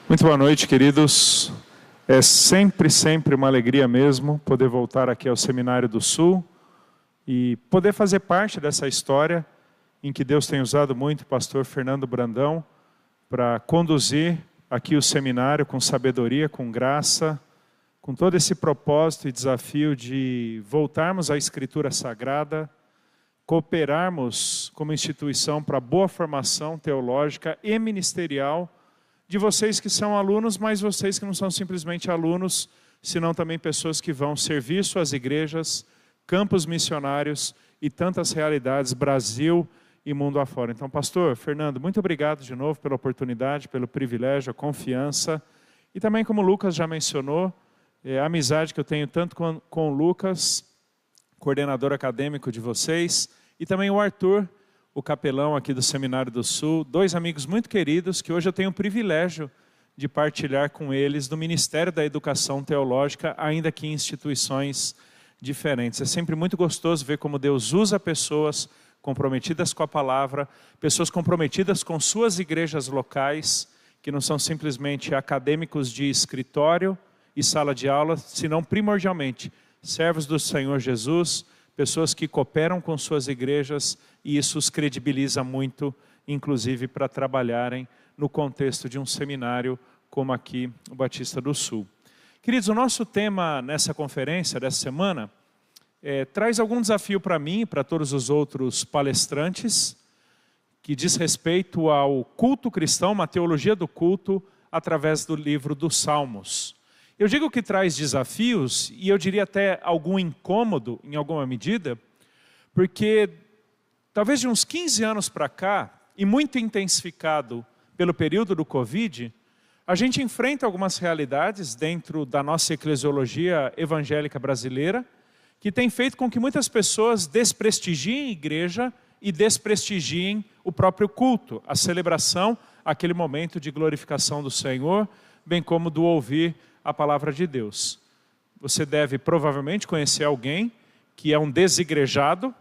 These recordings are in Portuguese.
Muito boa noite, queridos. É sempre uma alegria mesmo poder voltar aqui ao Seminário do Sul e poder fazer parte dessa história em que Deus tem usado muito o pastor Fernando Brandão para conduzir aqui o seminário com sabedoria, com graça, com todo esse propósito e desafio de voltarmos à Escritura Sagrada, cooperarmos como instituição para a boa formação teológica e ministerial de vocês que são alunos, mas vocês que não são simplesmente alunos, senão também pessoas que vão servir suas igrejas, campos missionários e tantas realidades, Brasil e mundo afora. Então, pastor Fernando, muito obrigado de novo pela oportunidade, pelo privilégio, a confiança. E também, como o Lucas já mencionou, a amizade que eu tenho tanto com o Lucas, coordenador acadêmico de vocês, e também o Arthur, o capelão aqui do Seminário do Sul, dois amigos muito queridos que hoje eu tenho o privilégio de partilhar com eles do Ministério da Educação Teológica, ainda que em instituições diferentes. É sempre muito gostoso ver como Deus usa pessoas comprometidas com a palavra, pessoas comprometidas com suas igrejas locais, que não são simplesmente acadêmicos de escritório e sala de aula, senão primordialmente servos do Senhor Jesus, pessoas que cooperam com suas igrejas, e isso os credibiliza muito, inclusive para trabalharem no contexto de um seminário como aqui o Batista do Sul. Queridos, o nosso tema nessa conferência dessa semana traz algum desafio para mim e para todos os outros palestrantes, que diz respeito ao culto cristão, uma teologia do culto, através do livro dos Salmos. Eu digo que traz desafios, e eu diria até algum incômodo, em alguma medida, porque talvez de uns 15 anos para cá, e muito intensificado pelo período do Covid, a gente enfrenta algumas realidades dentro da nossa eclesiologia evangélica brasileira, que tem feito com que muitas pessoas desprestigiem a igreja e desprestigiem o próprio culto, a celebração, aquele momento de glorificação do Senhor, bem como do ouvir a palavra de Deus. Você deve provavelmente conhecer alguém que é um desigrejado,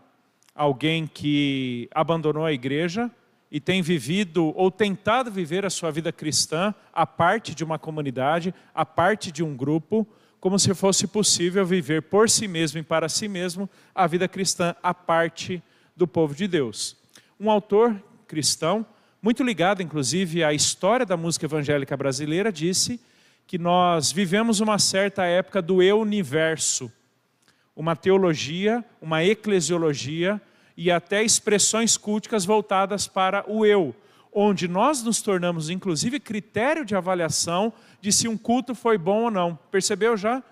alguém que abandonou a igreja e tem vivido ou tentado viver a sua vida cristã à parte de uma comunidade, à parte de um grupo, como se fosse possível viver por si mesmo e para si mesmo a vida cristã à parte do povo de Deus. Um autor cristão, muito ligado inclusive à história da música evangélica brasileira, disse que nós vivemos uma certa época do eu-universo, uma teologia, uma eclesiologia e até expressões culticas voltadas para o eu, onde nós nos tornamos inclusive critério de avaliação de se um culto foi bom ou não. Percebeu já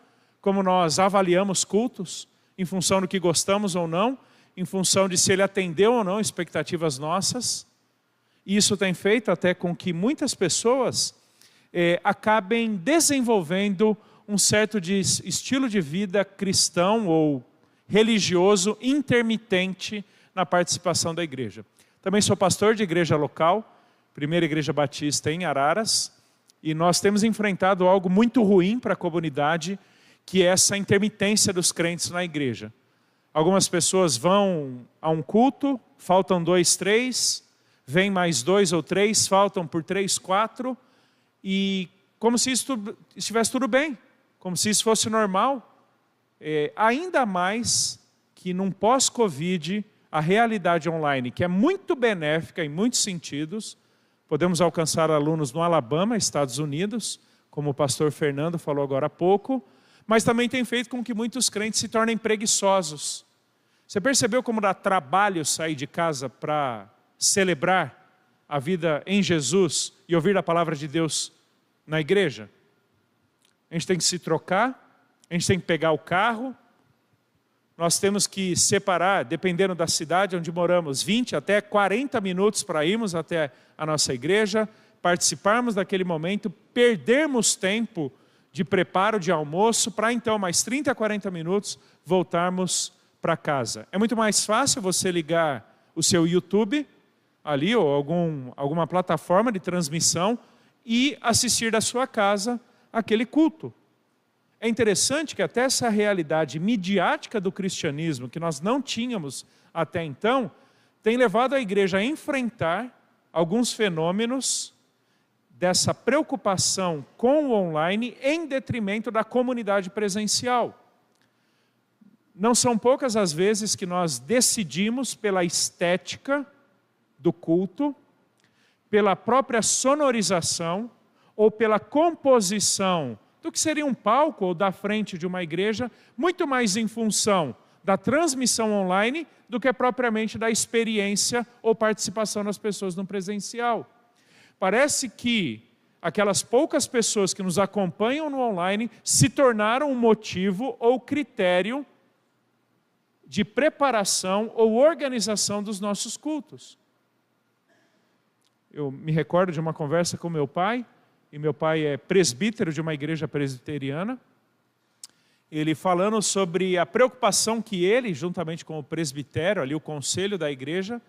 como nós avaliamos cultos em função do que gostamos ou não, em função de se ele atendeu ou não expectativas nossas? E isso tem feito até com que muitas pessoas acabem desenvolvendo um certo estilo de vida cristão ou religioso intermitente na participação da igreja. Também sou pastor de igreja local, Primeira Igreja Batista em Araras, e nós temos enfrentado algo muito ruim para a comunidade, que é essa intermitência dos crentes na igreja. Algumas pessoas vão a um culto, faltam 2, 3, vêm mais 2 ou 3, faltam por 3, 4, e como se isso estivesse tudo bem, como se isso fosse normal. Ainda mais que num pós-Covid, a realidade online, que é muito benéfica em muitos sentidos, podemos alcançar alunos no Alabama, Estados Unidos, como o pastor Fernando falou agora há pouco, mas também tem feito com que muitos crentes se tornem preguiçosos. Você percebeu como dá trabalho sair de casa para celebrar a vida em Jesus e ouvir a palavra de Deus na igreja? A gente tem que se trocar, a gente tem que pegar o carro, nós temos que separar, dependendo da cidade onde moramos, 20 até 40 minutos para irmos até a nossa igreja, participarmos daquele momento, perdermos tempo de preparo de almoço, para então mais 30 a 40 minutos voltarmos para casa. É muito mais fácil você ligar o seu YouTube ali, ou alguma plataforma de transmissão, e assistir da sua casa aquele culto. É interessante que até essa realidade midiática do cristianismo, que nós não tínhamos até então, tem levado a igreja a enfrentar alguns fenômenos dessa preocupação com o online em detrimento da comunidade presencial. Não são poucas as vezes que nós decidimos pela estética do culto, pela própria sonorização ou pela composição do que seria um palco ou da frente de uma igreja, muito mais em função da transmissão online do que propriamente da experiência ou participação das pessoas no presencial. Parece que aquelas poucas pessoas que nos acompanham no online se tornaram um motivo ou critério de preparação ou organização dos nossos cultos. Eu me recordo de uma conversa com meu pai, e meu pai é presbítero de uma igreja presbiteriana, ele falando sobre a preocupação que ele, juntamente com o presbitério, ali o conselho da igreja,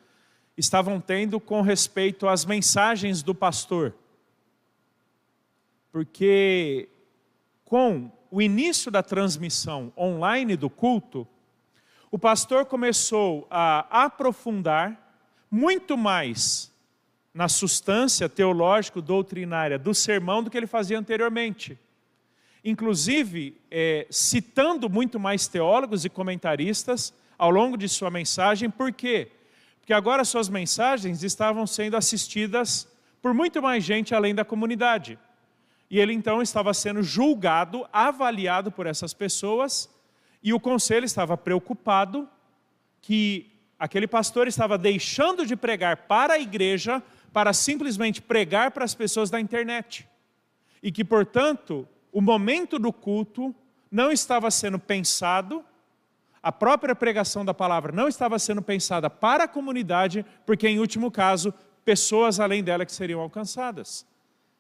estavam tendo com respeito às mensagens do pastor. Porque com o início da transmissão online do culto, o pastor começou a aprofundar muito mais na substância teológico-doutrinária do sermão do que ele fazia anteriormente. Inclusive, citando muito mais teólogos e comentaristas ao longo de sua mensagem. Por quê? Porque agora suas mensagens estavam sendo assistidas por muito mais gente além da comunidade. E ele então estava sendo julgado, avaliado por essas pessoas, e o conselho estava preocupado que aquele pastor estava deixando de pregar para a igreja para simplesmente pregar para as pessoas da internet. E que, portanto, o momento do culto não estava sendo pensado, a própria pregação da palavra não estava sendo pensada para a comunidade, porque, em último caso, pessoas além dela que seriam alcançadas.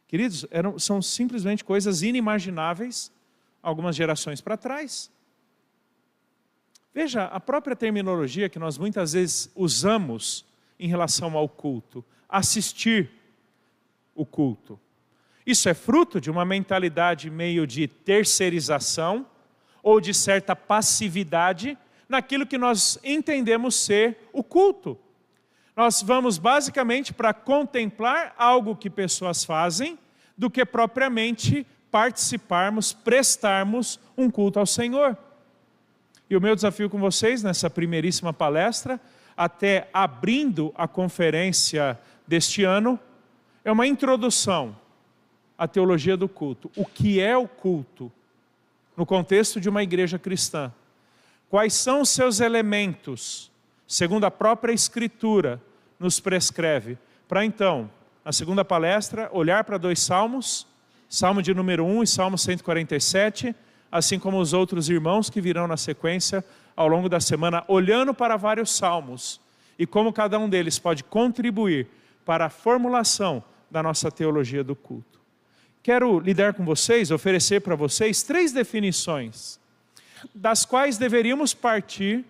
Queridos, são simplesmente coisas inimagináveis algumas gerações para trás. Veja, a própria terminologia que nós muitas vezes usamos em relação ao culto, assistir o culto. Isso é fruto de uma mentalidade meio de terceirização ou de certa passividade naquilo que nós entendemos ser o culto. Nós vamos basicamente para contemplar algo que pessoas fazem, do que propriamente participarmos, prestarmos um culto ao Senhor. E o meu desafio com vocês nessa primeiríssima palestra, até abrindo a conferência deste ano, é uma introdução à teologia do culto. O que é o culto no contexto de uma igreja cristã? Quais são os seus elementos, segundo a própria Escritura nos prescreve? Para então, na segunda palestra, olhar para 2 salmos, Salmo de número 1 e Salmo 147, assim como os outros irmãos que virão na sequência ao longo da semana, olhando para vários salmos e como cada um deles pode contribuir para a formulação da nossa teologia do culto. Quero lidar com vocês, oferecer para vocês 3 definições, das quais deveríamos partir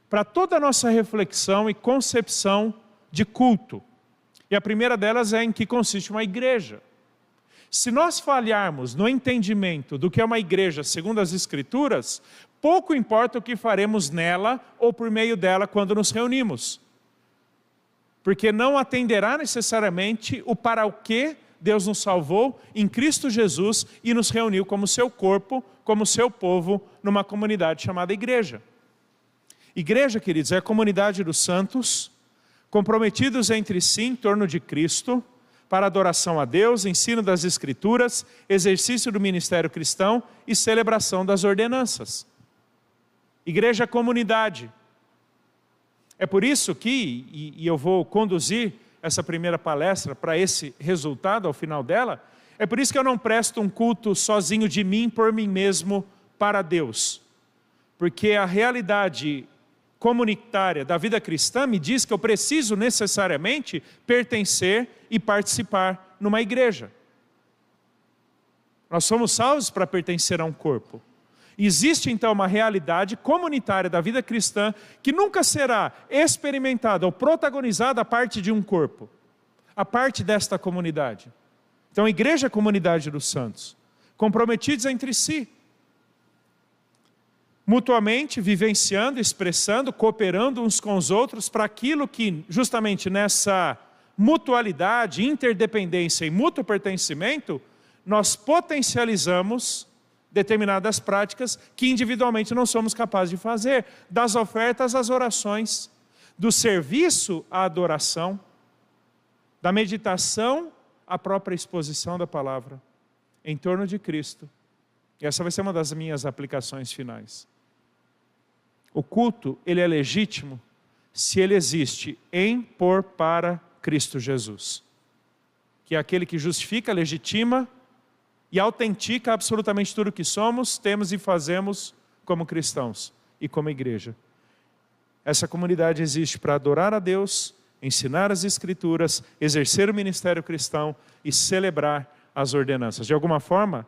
para toda a nossa reflexão e concepção de culto. E a primeira delas é em que consiste uma igreja. Se nós falharmos no entendimento do que é uma igreja segundo as Escrituras, pouco importa o que faremos nela ou por meio dela quando nos reunimos. Porque não atenderá necessariamente o para o que Deus nos salvou em Cristo Jesus e nos reuniu como seu corpo, como seu povo, numa comunidade chamada igreja. Igreja, queridos, é a comunidade dos santos, comprometidos entre si em torno de Cristo, para adoração a Deus, ensino das Escrituras, exercício do ministério cristão e celebração das ordenanças. Igreja é comunidade. É por isso que, e eu vou conduzir essa primeira palestra para esse resultado ao final dela, é por isso que eu não presto um culto sozinho de mim, por mim mesmo, para Deus. Porque a realidade comunitária da vida cristã me diz que eu preciso necessariamente pertencer e participar numa igreja. Nós somos salvos para pertencer a um corpo. Existe então uma realidade comunitária da vida cristã que nunca será experimentada ou protagonizada a parte de um corpo, a parte desta comunidade. Então a igreja é a comunidade dos santos, comprometidos entre si, mutuamente vivenciando, expressando, cooperando uns com os outros para aquilo que justamente mutualidade, interdependência e mútuo pertencimento, nós potencializamos determinadas práticas que individualmente não somos capazes de fazer, das ofertas às orações, do serviço à adoração, da meditação à própria exposição da palavra, em torno de Cristo. E essa vai ser uma das minhas aplicações finais. O culto, ele é legítimo se ele existe em, por, para Cristo Jesus, que é aquele que justifica, legitima e autentica absolutamente tudo o que somos, temos e fazemos como cristãos e como igreja. Essa comunidade existe para adorar a Deus, ensinar as Escrituras, exercer o ministério cristão e celebrar as ordenanças. De alguma forma,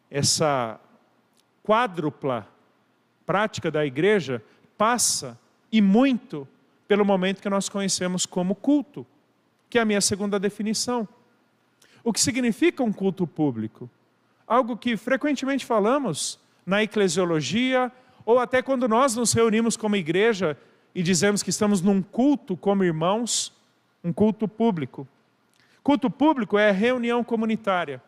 essa quádrupla prática da igreja passa, e muito, pelo momento que nós conhecemos como culto, que é a minha segunda definição. O que significa um culto público? Algo que frequentemente falamos na eclesiologia, ou até quando nós nos reunimos como igreja e dizemos que estamos num culto como irmãos, um culto público. Culto público é a reunião comunitária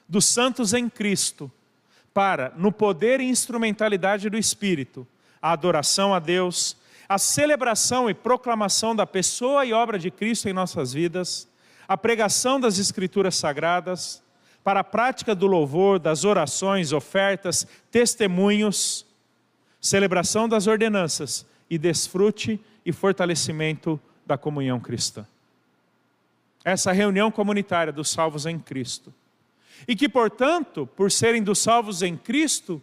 dos santos em Cristo para, no poder e instrumentalidade do Espírito, a adoração a Deus, a celebração e proclamação da pessoa e obra de Cristo em nossas vidas, a pregação das Escrituras Sagradas, para a prática do louvor, das orações, ofertas, testemunhos, celebração das ordenanças e desfrute e fortalecimento da comunhão cristã. Essa reunião comunitária dos salvos em Cristo. E que, portanto, por serem dos salvos em Cristo,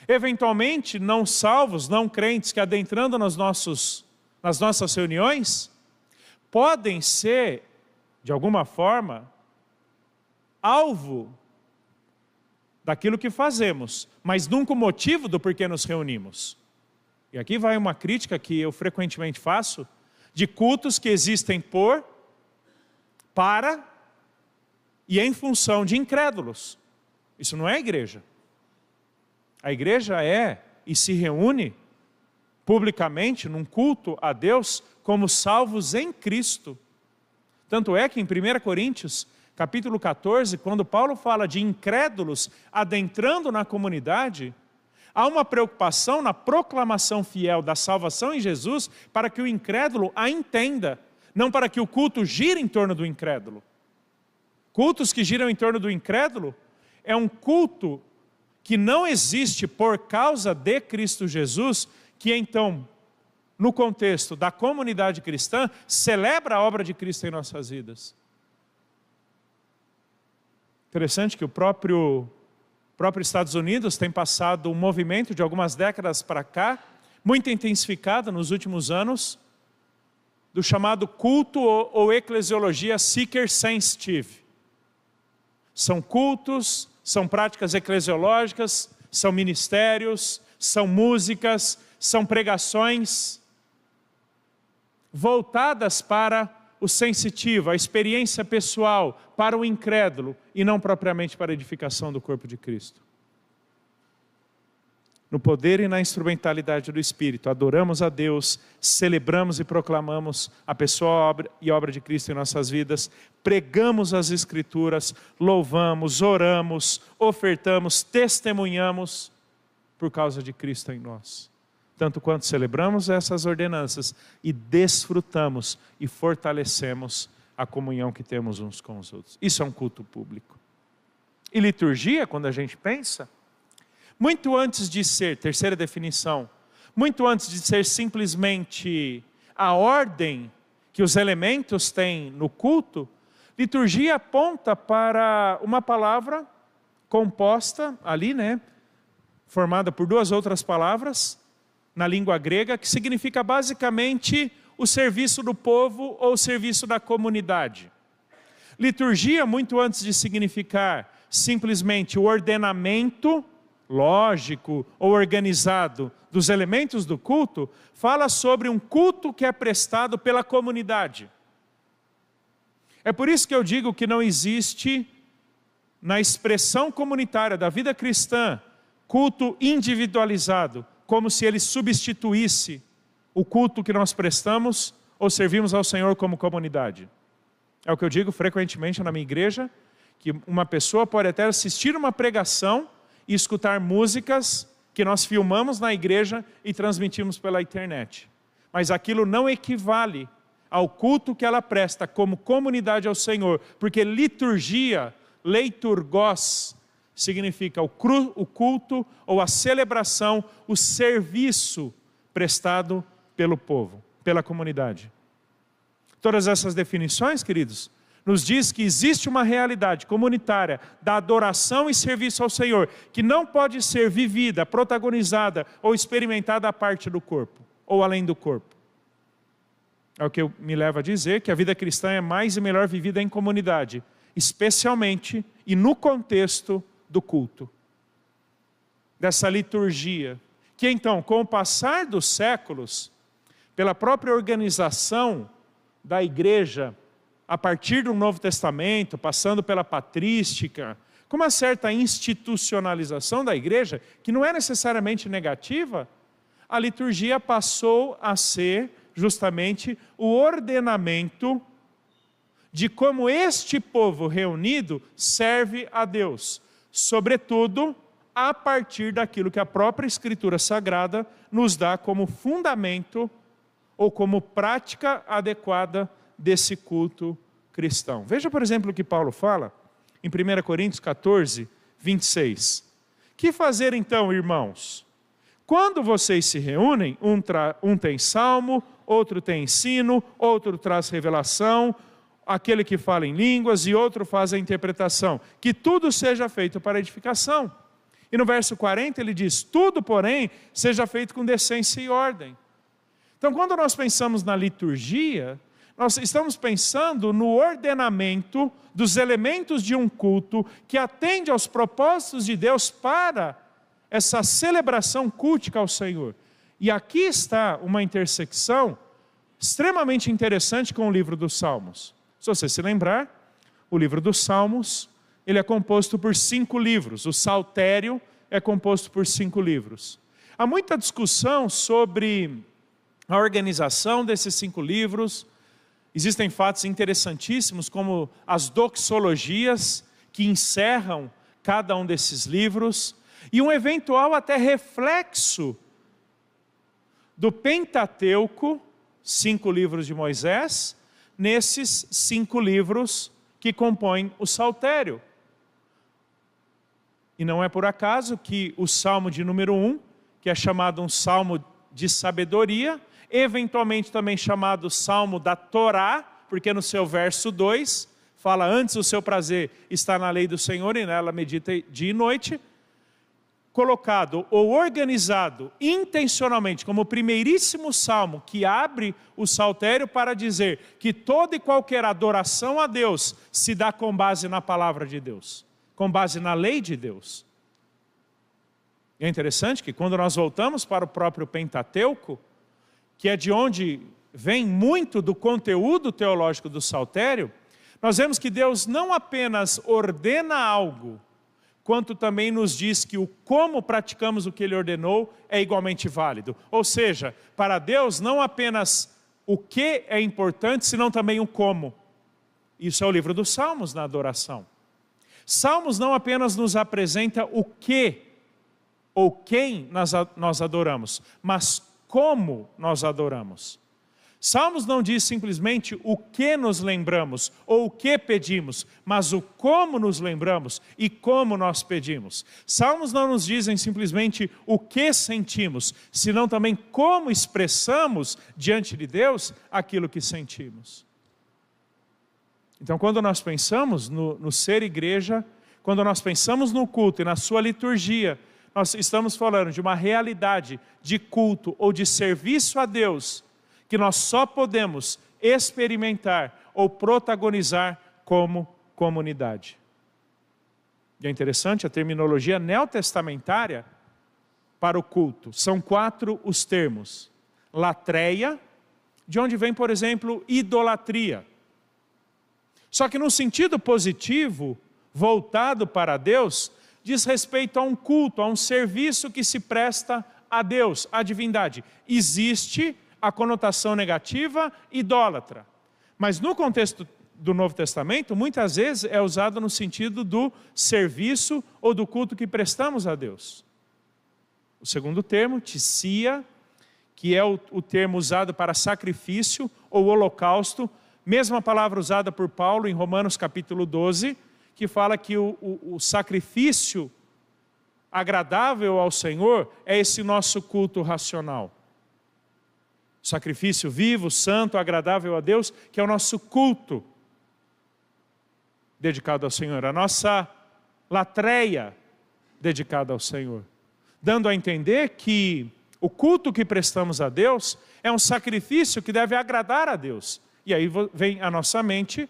eventualmente não salvos, não crentes que adentrando nas nossas reuniões, podem ser, de alguma forma, alvo daquilo que fazemos, mas nunca o motivo do porquê nos reunimos. E aqui vai uma crítica que eu frequentemente faço, de cultos que existem por, para e em função de incrédulos. Isso não é a igreja. A igreja é e se reúne publicamente num culto a Deus como salvos em Cristo. Tanto é que em 1 Coríntios, capítulo 14, quando Paulo fala de incrédulos adentrando na comunidade, há uma preocupação na proclamação fiel da salvação em Jesus para que o incrédulo a entenda, não para que o culto gire em torno do incrédulo. Cultos que giram em torno do incrédulo é um culto que não existe por causa de Cristo Jesus, que então, no contexto da comunidade cristã, celebra a obra de Cristo em nossas vidas. Interessante que o próprio Estados Unidos tem passado um movimento de algumas décadas para cá, muito intensificado nos últimos anos, do chamado culto ou eclesiologia seeker sensitive. São cultos, são práticas eclesiológicas, são ministérios, são músicas, são pregações voltadas para o sensitivo, a experiência pessoal, para o incrédulo e não propriamente para a edificação do corpo de Cristo. No poder e na instrumentalidade do Espírito, adoramos a Deus, celebramos e proclamamos a pessoa e obra de Cristo em nossas vidas, pregamos as Escrituras, louvamos, oramos, ofertamos, testemunhamos por causa de Cristo em nós. Tanto quanto celebramos essas ordenanças e desfrutamos e fortalecemos a comunhão que temos uns com os outros. Isso é um culto público. E liturgia, quando a gente pensa, muito antes de ser, terceira definição, muito antes de ser simplesmente a ordem que os elementos têm no culto, liturgia aponta para uma palavra composta ali, formada por duas outras palavras, na língua grega, que significa basicamente o serviço do povo ou o serviço da comunidade. Liturgia, muito antes de significar simplesmente o ordenamento lógico ou organizado dos elementos do culto, fala sobre um culto que é prestado pela comunidade. É por isso que eu digo que não existe, na expressão comunitária da vida cristã, culto individualizado, como se ele substituísse o culto que nós prestamos ou servimos ao Senhor como comunidade. É o que eu digo frequentemente na minha igreja, que uma pessoa pode até assistir uma pregação e escutar músicas que nós filmamos na igreja e transmitimos pela internet. Mas aquilo não equivale ao culto que ela presta como comunidade ao Senhor, porque liturgia, leiturgos, significa o culto ou a celebração, o serviço prestado pelo povo, pela comunidade. Todas essas definições, queridos, nos diz que existe uma realidade comunitária da adoração e serviço ao Senhor, que não pode ser vivida, protagonizada ou experimentada à parte do corpo, ou além do corpo. É o que me leva a dizer que a vida cristã é mais e melhor vivida em comunidade, especialmente e no contexto do culto, dessa liturgia, que então, com o passar dos séculos, pela própria organização da igreja, a partir do Novo Testamento, passando pela patrística, com uma certa institucionalização da igreja, que não é necessariamente negativa, a liturgia passou a ser justamente o ordenamento de como este povo reunido serve a Deus, sobretudo a partir daquilo que a própria Escritura Sagrada nos dá como fundamento ou como prática adequada desse culto cristão. Veja, por exemplo, o que Paulo fala em 1 Coríntios 14, 26. Que fazer então, irmãos? Quando vocês se reúnem, um tem salmo, outro tem ensino, outro traz revelação, aquele que fala em línguas e outro faz a interpretação. Que tudo seja feito para edificação. E no verso 40 ele diz, tudo, porém, seja feito com decência e ordem. Então, quando nós pensamos na liturgia, nós estamos pensando no ordenamento dos elementos de um culto que atende aos propósitos de Deus para essa celebração cultica ao Senhor. E aqui está uma intersecção extremamente interessante com o livro dos Salmos. Se você se lembrar, o livro dos Salmos, ele é composto por 5 livros. O Saltério é composto por 5 livros. Há muita discussão sobre a organização desses 5 livros. Existem fatos interessantíssimos, como as doxologias, que encerram cada um desses livros, e um eventual até reflexo do Pentateuco, 5 livros de Moisés, nesses 5 livros que compõem o Saltério. E não é por acaso que o Salmo de número 1, que é chamado um Salmo de sabedoria, eventualmente também chamado Salmo da Torá, porque no seu verso 2, fala antes o seu prazer está na lei do Senhor e nela medita dia e noite, colocado ou organizado intencionalmente como o primeiríssimo salmo que abre o saltério para dizer que toda e qualquer adoração a Deus se dá com base na palavra de Deus, com base na lei de Deus. E é interessante que quando nós voltamos para o próprio Pentateuco, que é de onde vem muito do conteúdo teológico do saltério, nós vemos que Deus não apenas ordena algo, quanto também nos diz que o como praticamos o que Ele ordenou é igualmente válido. Ou seja, para Deus não apenas o que é importante, senão também o como. Isso é o livro dos Salmos na adoração. Salmos não apenas nos apresenta o que ou quem nós adoramos, mas como nós adoramos. Salmos não diz simplesmente o que nos lembramos ou o que pedimos, mas o como nos lembramos e como nós pedimos. Salmos não nos dizem simplesmente o que sentimos, senão também como expressamos diante de Deus aquilo que sentimos. Então, quando nós pensamos no ser igreja, quando nós pensamos no culto e na sua liturgia, nós estamos falando de uma realidade de culto ou de serviço a Deus, que nós só podemos experimentar ou protagonizar como comunidade. E é interessante a terminologia neotestamentária para o culto. São 4 os termos. Latreia, de onde vem, por exemplo, idolatria. Só que no sentido positivo, voltado para Deus, diz respeito a um culto, a um serviço que se presta a Deus, à divindade. Existe a conotação negativa, idólatra. Mas no contexto do Novo Testamento, muitas vezes é usado no sentido do serviço ou do culto que prestamos a Deus. O segundo termo, ticia, que é o termo usado para sacrifício ou holocausto, mesma palavra usada por Paulo em Romanos capítulo 12, que fala que o sacrifício agradável ao Senhor é esse nosso culto racional. Sacrifício vivo, santo, agradável a Deus, que é o nosso culto dedicado ao Senhor, a nossa latreia dedicada ao Senhor. Dando a entender que o culto que prestamos a Deus é um sacrifício que deve agradar a Deus. E aí vem à nossa mente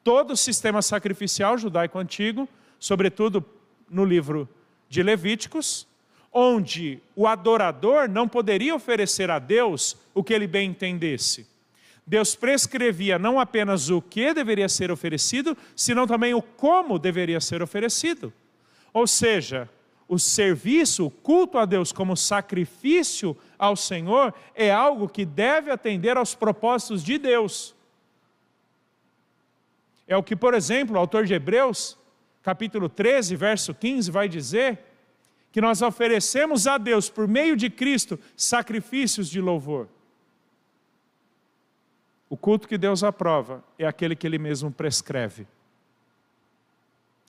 todo o sistema sacrificial judaico antigo, sobretudo no livro de Levíticos, onde o adorador não poderia oferecer a Deus o que ele bem entendesse. Deus prescrevia não apenas o que deveria ser oferecido, senão também o como deveria ser oferecido. Ou seja, o serviço, o culto a Deus como sacrifício ao Senhor é algo que deve atender aos propósitos de Deus. É o que, por exemplo, o autor de Hebreus, capítulo 13, verso 15, vai dizer que nós oferecemos a Deus, por meio de Cristo, sacrifícios de louvor. O culto que Deus aprova é aquele que Ele mesmo prescreve.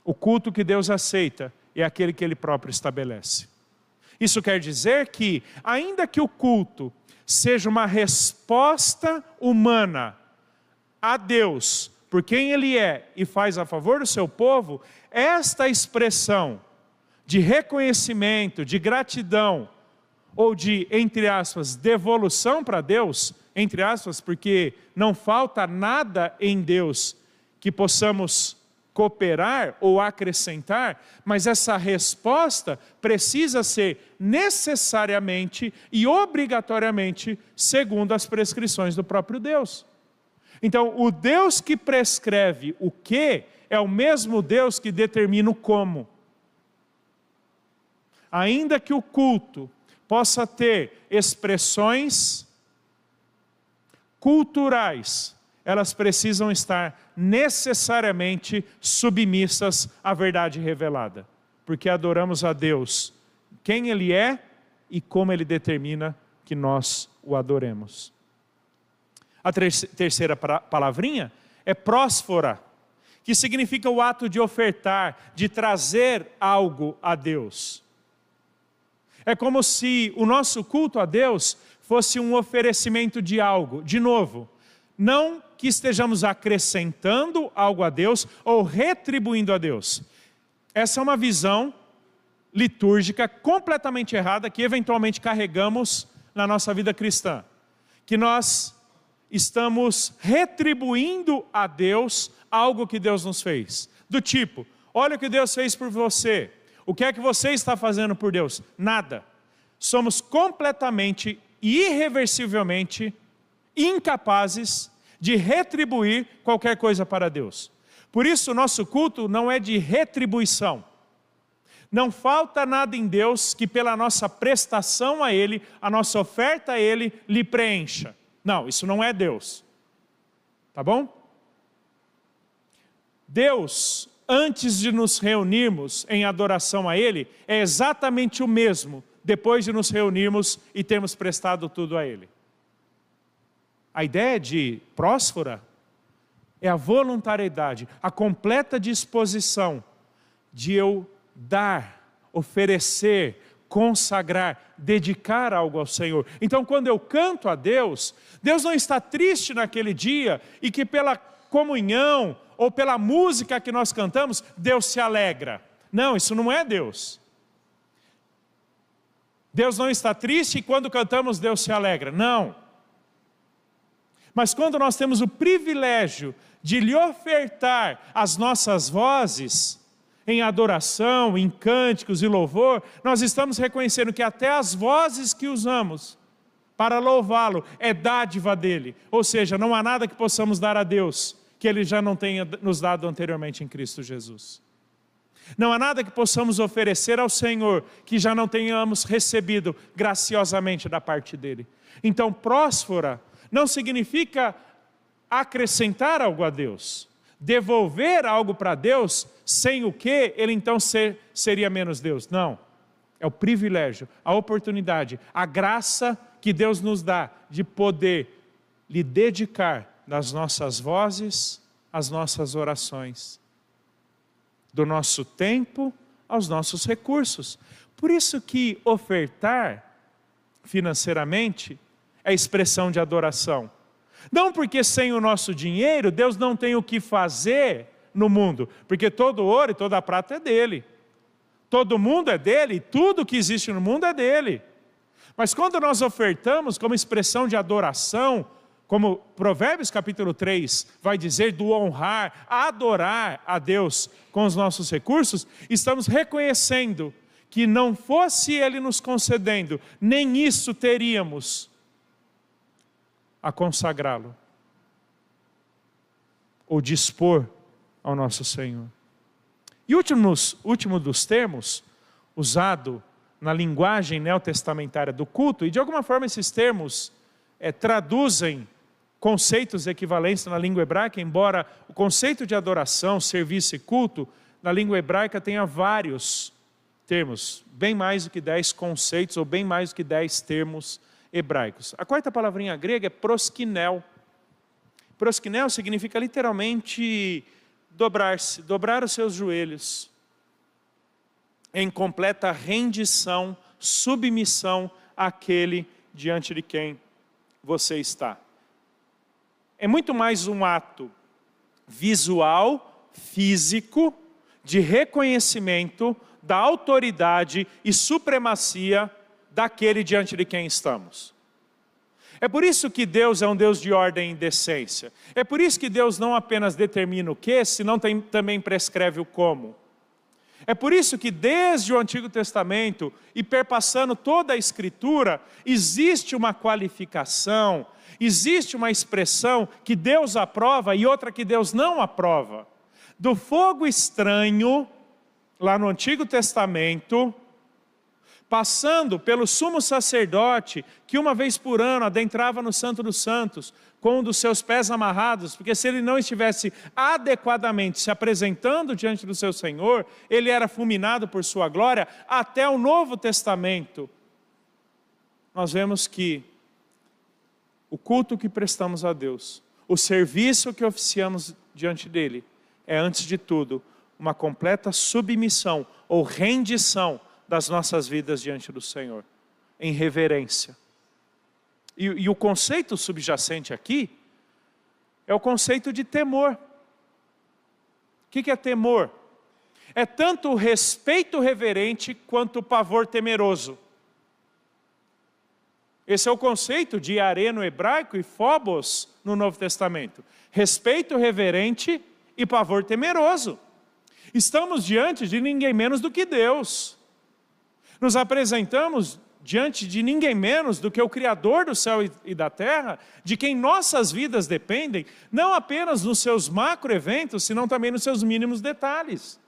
O culto que Deus aceita é aquele que Ele próprio estabelece. Isso quer dizer que, ainda que o culto seja uma resposta humana a Deus, por quem Ele é e faz a favor do seu povo, esta expressão de reconhecimento, de gratidão, ou de, entre aspas, devolução para Deus, entre aspas, porque não falta nada em Deus que possamos cooperar ou acrescentar, mas essa resposta precisa ser necessariamente e obrigatoriamente segundo as prescrições do próprio Deus. Então, o Deus que prescreve o que é o mesmo Deus que determina o como. Ainda que o culto possa ter expressões culturais, elas precisam estar necessariamente submissas à verdade revelada, porque adoramos a Deus, quem Ele é e como Ele determina que nós o adoremos. A terceira palavrinha é prósfora, que significa o ato de ofertar, de trazer algo a Deus. É como se o nosso culto a Deus fosse um oferecimento de algo, de novo, não que estejamos acrescentando algo a Deus ou retribuindo a Deus. Essa é uma visão litúrgica completamente errada que eventualmente carregamos na nossa vida cristã. Que nós estamos retribuindo a Deus algo que Deus nos fez. Do tipo, olha o que Deus fez por você. O que é que você está fazendo por Deus? Nada. Somos completamente e irreversivelmente incapazes de retribuir qualquer coisa para Deus. Por isso, o nosso culto não é de retribuição. Não falta nada em Deus que pela nossa prestação a Ele, a nossa oferta a Ele, lhe preencha. Não, isso não é Deus. Tá bom? Deus, antes de nos reunirmos em adoração a Ele, é exatamente o mesmo depois de nos reunirmos e termos prestado tudo a Ele. A ideia de prósfora é a voluntariedade, a completa disposição de eu dar, oferecer, consagrar, dedicar algo ao Senhor. Então, quando eu canto a Deus, Deus não está triste naquele dia e que pela comunhão ou pela música que nós cantamos, Deus se alegra. Não, isso não é Deus. Deus não está triste e quando cantamos Deus se alegra. Não. Mas quando nós temos o privilégio de lhe ofertar as nossas vozes em adoração, em cânticos e louvor, nós estamos reconhecendo que até as vozes que usamos para louvá-lo é dádiva dele. Ou seja, não há nada que possamos dar a Deus que Ele já não tenha nos dado anteriormente em Cristo Jesus. Não há nada que possamos oferecer ao Senhor que já não tenhamos recebido graciosamente da parte dEle. Então, prósfora não significa acrescentar algo a Deus. devolver algo para Deus, sem o que ele então seria menos Deus. Não, é o privilégio, a oportunidade, a graça que Deus nos dá de poder lhe dedicar das nossas vozes, as nossas orações, do nosso tempo aos nossos recursos. Por isso que ofertar financeiramente é expressão de adoração. Não porque sem o nosso dinheiro Deus não tem o que fazer no mundo, porque todo ouro e toda a prata é dele. Todo mundo é dele e tudo que existe no mundo é dele. Mas quando nós ofertamos como expressão de adoração, como Provérbios capítulo 3 vai dizer, do honrar, adorar a Deus com os nossos recursos, estamos reconhecendo que não fosse Ele nos concedendo, nem isso teríamos a consagrá-lo, ou dispor ao nosso Senhor. E último dos termos, usado na linguagem neotestamentária do culto, e de alguma forma esses termos traduzem conceitos equivalentes na língua hebraica, embora o conceito de adoração, serviço e culto, na língua hebraica tenha vários termos, bem mais do que 10 conceitos, ou bem mais do que 10 termos hebraicos. A quarta palavrinha grega é proskinel. Proskinel significa literalmente dobrar-se, dobrar os seus joelhos, em completa rendição, submissão àquele diante de quem você está. É muito mais um ato visual, físico, de reconhecimento da autoridade e supremacia daquele diante de quem estamos. É por isso que Deus é um Deus de ordem e decência. É por isso que Deus não apenas determina o que, senão também prescreve o como. É por isso que desde o Antigo Testamento e perpassando toda a Escritura, existe uma qualificação, existe uma expressão que Deus aprova e outra que Deus não aprova. Do fogo estranho, lá no Antigo Testamento, passando pelo sumo sacerdote, que uma vez por ano adentrava no Santo dos Santos, com um dos seus pés amarrados, porque se ele não estivesse adequadamente se apresentando diante do seu Senhor, ele era fulminado por sua glória, até o Novo Testamento. Nós vemos que o culto que prestamos a Deus, o serviço que oficiamos diante dele, é antes de tudo, uma completa submissão ou rendição das nossas vidas diante do Senhor, em reverência. E o conceito subjacente aqui é o conceito de temor. O que é temor? É tanto o respeito reverente quanto o pavor temeroso. Esse é o conceito de Yareh no hebraico e Phobos no Novo Testamento. Respeito reverente e pavor temeroso. Estamos diante de ninguém menos do que Deus. Nos apresentamos diante de ninguém menos do que o Criador do céu e da terra, de quem nossas vidas dependem, não apenas nos seus macroeventos, senão também nos seus mínimos detalhes.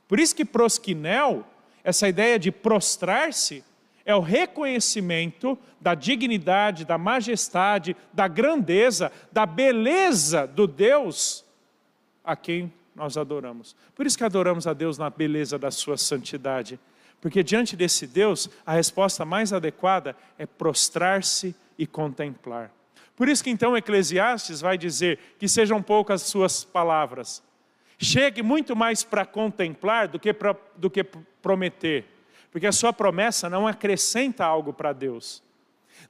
Por isso que proskinel, essa ideia de prostrar-se, é o reconhecimento da dignidade, da majestade, da grandeza, da beleza do Deus a quem nós adoramos. Por isso que adoramos a Deus na beleza da sua santidade. Porque diante desse Deus, a resposta mais adequada é prostrar-se e contemplar. Por isso que então Eclesiastes vai dizer que sejam poucas as suas palavras. Chegue muito mais para contemplar do que prometer. Porque a sua promessa não acrescenta algo para Deus.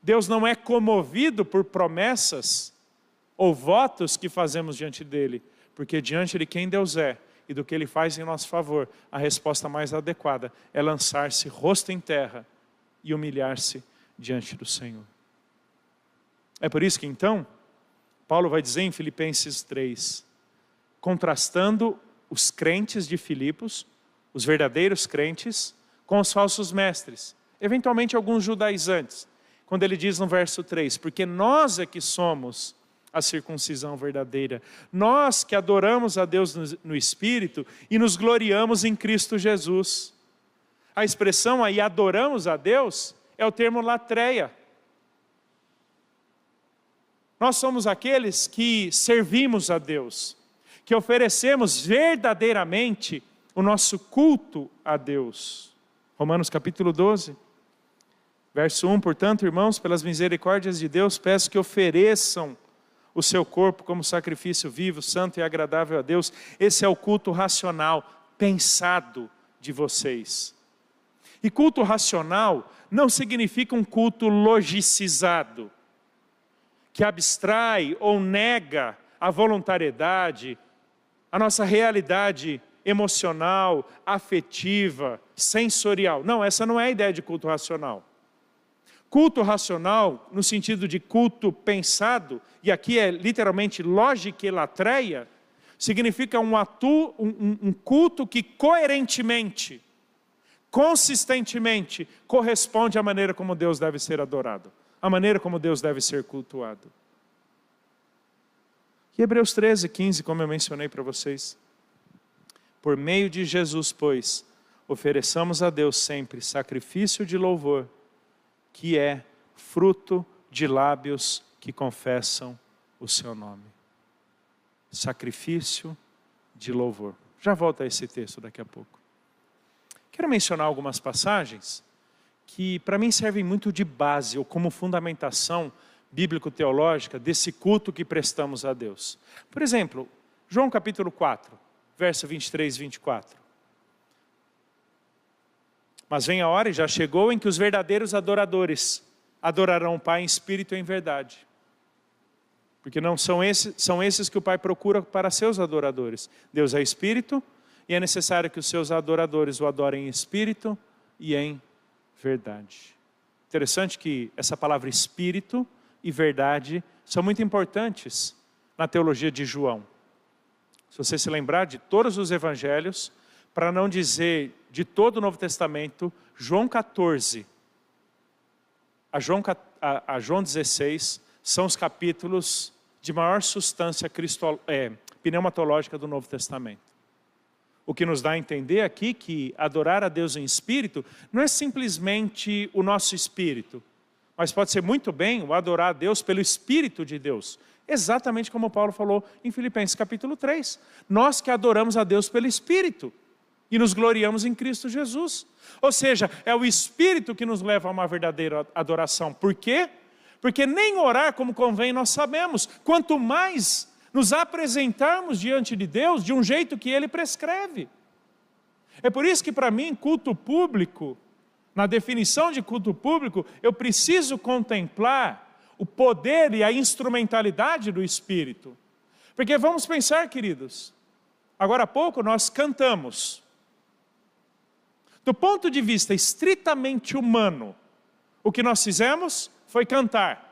Deus não é comovido por promessas ou votos que fazemos diante dele. Porque diante de quem Deus é e do que Ele faz em nosso favor, a resposta mais adequada é lançar-se rosto em terra e humilhar-se diante do Senhor. É por isso que então, Paulo vai dizer em Filipenses 3, contrastando os crentes de Filipos, os verdadeiros crentes, com os falsos mestres, eventualmente alguns judaizantes, quando ele diz no verso 3, porque nós é que somos a circuncisão verdadeira. Nós que adoramos a Deus no Espírito e nos gloriamos em Cristo Jesus. A expressão aí, adoramos a Deus, é o termo latreia. Nós somos aqueles que servimos a Deus, que oferecemos verdadeiramente o nosso culto a Deus. Romanos capítulo 12, verso 1, portanto, irmãos, pelas misericórdias de Deus, peço que ofereçam o seu corpo como sacrifício vivo, santo e agradável a Deus. Esse é o culto racional, pensado de vocês. E culto racional não significa um culto logicizado, que abstrai ou nega a voluntariedade, a nossa realidade emocional, afetiva, sensorial. Não, essa não é a ideia de culto racional. Culto racional, no sentido de culto pensado, e aqui é literalmente lógica e latreia, significa um culto que coerentemente, consistentemente, corresponde à maneira como Deus deve ser adorado, à maneira como Deus deve ser cultuado. E Hebreus 13, 15, como eu mencionei para vocês. Por meio de Jesus, pois, ofereçamos a Deus sempre sacrifício de louvor, que é fruto de lábios que confessam o seu nome. Sacrifício de louvor. Já volto a esse texto daqui a pouco. Quero mencionar algumas passagens que para mim servem muito de base ou como fundamentação bíblico-teológica desse culto que prestamos a Deus. Por exemplo, João capítulo 4, verso 23 e 24. Mas vem a hora, e já chegou, em que os verdadeiros adoradores adorarão o Pai em espírito e em verdade. Porque não são esses que o Pai procura para seus adoradores. Deus é espírito, e é necessário que os seus adoradores o adorem em espírito e em verdade. Interessante que essa palavra espírito e verdade são muito importantes na teologia de João. Se você se lembrar de todos os evangelhos, para não dizer de todo o Novo Testamento, João 14 a João 16 são os capítulos de maior substância pneumatológica do Novo Testamento. O que nos dá a entender aqui que adorar a Deus em espírito não é simplesmente o nosso espírito, mas pode ser muito bem o adorar a Deus pelo Espírito de Deus. Exatamente como Paulo falou em Filipenses capítulo 3. Nós que adoramos a Deus pelo Espírito e nos gloriamos em Cristo Jesus. Ou seja, é o Espírito que nos leva a uma verdadeira adoração. Por quê? Porque nem orar como convém nós sabemos. Quanto mais nos apresentarmos diante de Deus de um jeito que Ele prescreve. É por isso que para mim, culto público, na definição de culto público, eu preciso contemplar o poder e a instrumentalidade do Espírito. Porque vamos pensar, queridos, agora há pouco nós cantamos. Do ponto de vista estritamente humano, o que nós fizemos foi cantar.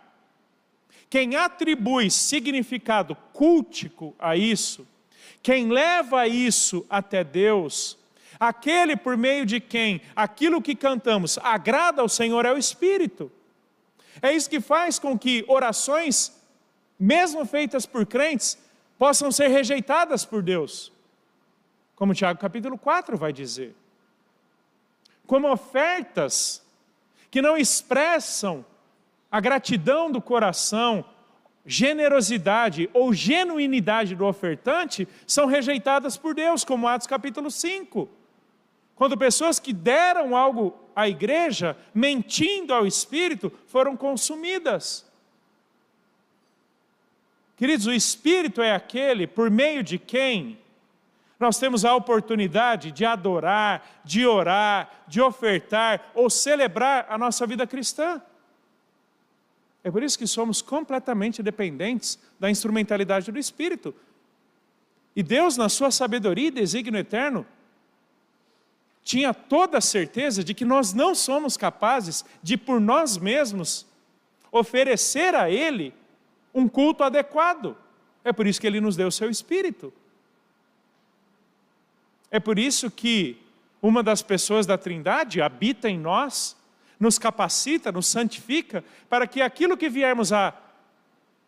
Quem atribui significado cultico a isso, quem leva isso até Deus, aquele por meio de quem aquilo que cantamos agrada ao Senhor é o Espírito. É isso que faz com que orações, mesmo feitas por crentes, possam ser rejeitadas por Deus. Como Tiago capítulo 4 vai dizer. Como ofertas que não expressam a gratidão do coração, generosidade ou genuinidade do ofertante, são rejeitadas por Deus, como Atos capítulo 5. Quando pessoas que deram algo à igreja, mentindo ao Espírito, foram consumidas. Queridos, o Espírito é aquele por meio de quem nós temos a oportunidade de adorar, de orar, de ofertar ou celebrar a nossa vida cristã. É por isso que somos completamente dependentes da instrumentalidade do Espírito. E Deus, na sua sabedoria e desígnio eterno, tinha toda a certeza de que nós não somos capazes de, por nós mesmos, oferecer a Ele um culto adequado. É por isso que Ele nos deu o seu Espírito. É por isso que uma das pessoas da Trindade habita em nós, nos capacita, nos santifica, para que aquilo que viermos a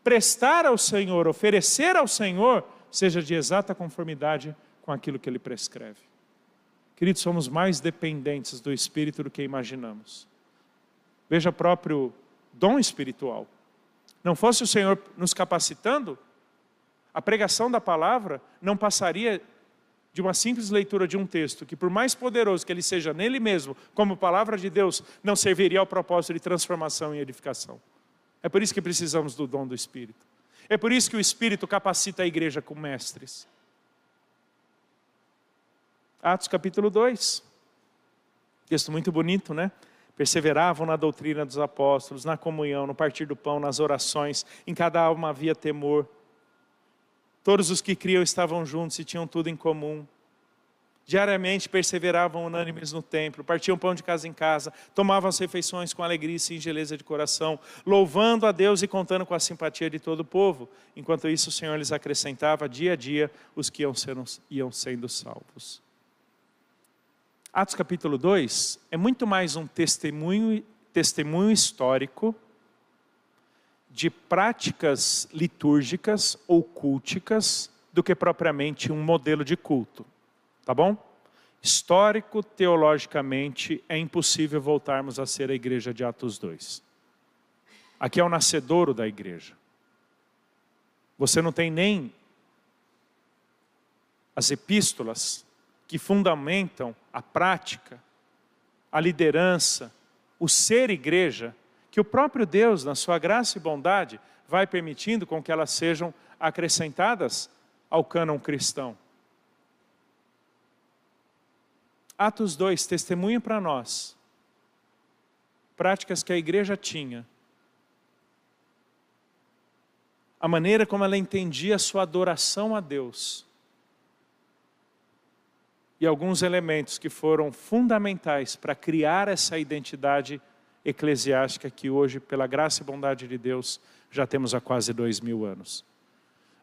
prestar ao Senhor, oferecer ao Senhor, seja de exata conformidade com aquilo que Ele prescreve. Queridos, somos mais dependentes do Espírito do que imaginamos. Veja o próprio dom espiritual. Não fosse o Senhor nos capacitando, A pregação da palavra não passaria de uma simples leitura de um texto, que por mais poderoso que ele seja nele mesmo, como palavra de Deus, não serviria ao propósito de transformação e edificação. É por isso que precisamos do dom do Espírito. É por isso que o Espírito capacita a igreja com mestres. Atos capítulo 2. Texto muito bonito, né? Perseveravam na doutrina dos apóstolos, na comunhão, no partir do pão, nas orações. Em cada alma havia temor. Todos os que criam estavam juntos e tinham tudo em comum. Diariamente perseveravam unânimes no templo, partiam pão de casa em casa, tomavam as refeições com alegria e singeleza de coração, louvando a Deus e contando com a simpatia de todo o povo. Enquanto isso, o Senhor lhes acrescentava dia a dia os que iam sendo salvos. Atos capítulo 2 é muito mais um testemunho histórico de práticas litúrgicas ou culticas do que propriamente um modelo de culto, tá bom? Histórico, teologicamente, é impossível voltarmos a ser a igreja de Atos 2. Aqui é o nascedouro da igreja. Você não tem nem as epístolas que fundamentam a prática, a liderança, o ser igreja, que o próprio Deus, na sua graça e bondade, vai permitindo com que elas sejam acrescentadas ao cânon cristão. Atos 2 testemunha para nós práticas que a igreja tinha, a maneira como ela entendia a sua adoração a Deus, e alguns elementos que foram fundamentais para criar essa identidade eclesiástica que hoje, pela graça e bondade de Deus, já temos há quase 2000 anos.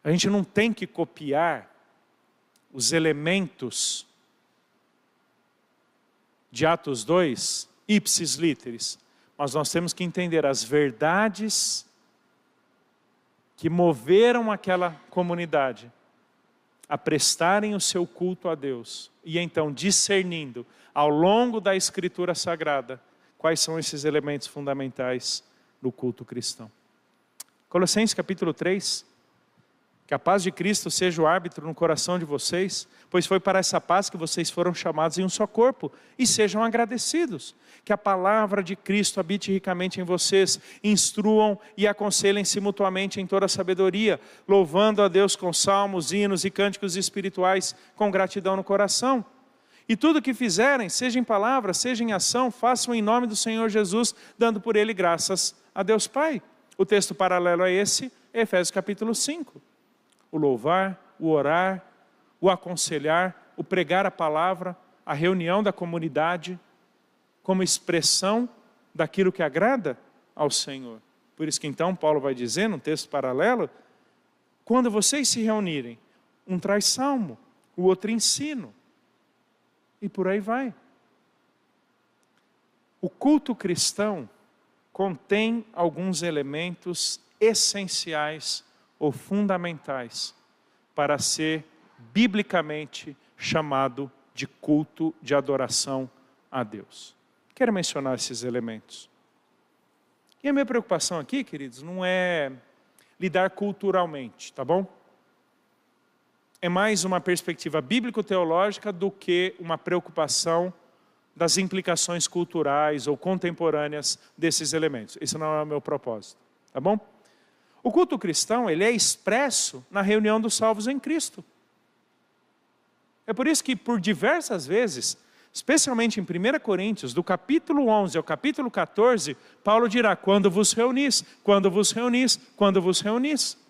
A gente não tem que copiar os elementos de Atos 2, ipsis literis, mas nós temos que entender as verdades que moveram aquela comunidade a prestarem o seu culto a Deus, e então discernindo ao longo da Escritura Sagrada quais são esses elementos fundamentais do culto cristão. Colossenses capítulo 3, que a paz de Cristo seja o árbitro no coração de vocês, pois foi para essa paz que vocês foram chamados em um só corpo, e sejam agradecidos. Que a palavra de Cristo habite ricamente em vocês, instruam e aconselhem-se mutuamente em toda a sabedoria, louvando a Deus com salmos, hinos e cânticos espirituais, com gratidão no coração. E tudo o que fizerem, seja em palavra, seja em ação, façam em nome do Senhor Jesus, dando por Ele graças a Deus Pai. O texto paralelo a esse é Efésios capítulo 5. O louvar, o orar, o aconselhar, o pregar a palavra, a reunião da comunidade, como expressão daquilo que agrada ao Senhor. Por isso que então Paulo vai dizer, num texto paralelo, quando vocês se reunirem, um traz salmo, o outro ensino, e por aí vai. O culto cristão contém alguns elementos essenciais ou fundamentais para ser biblicamente chamado de culto de adoração a Deus. Quero mencionar esses elementos. E a minha preocupação aqui, queridos, não é lidar culturalmente, tá bom? É mais uma perspectiva bíblico-teológica do que uma preocupação das implicações culturais ou contemporâneas desses elementos. Esse não é o meu propósito, tá bom? O culto cristão, ele é expresso na reunião dos salvos em Cristo. É por isso que por diversas vezes, especialmente em 1 Coríntios, do capítulo 11 ao capítulo 14, Paulo dirá, quando vos reunis, quando vos reunis, quando vos reunis.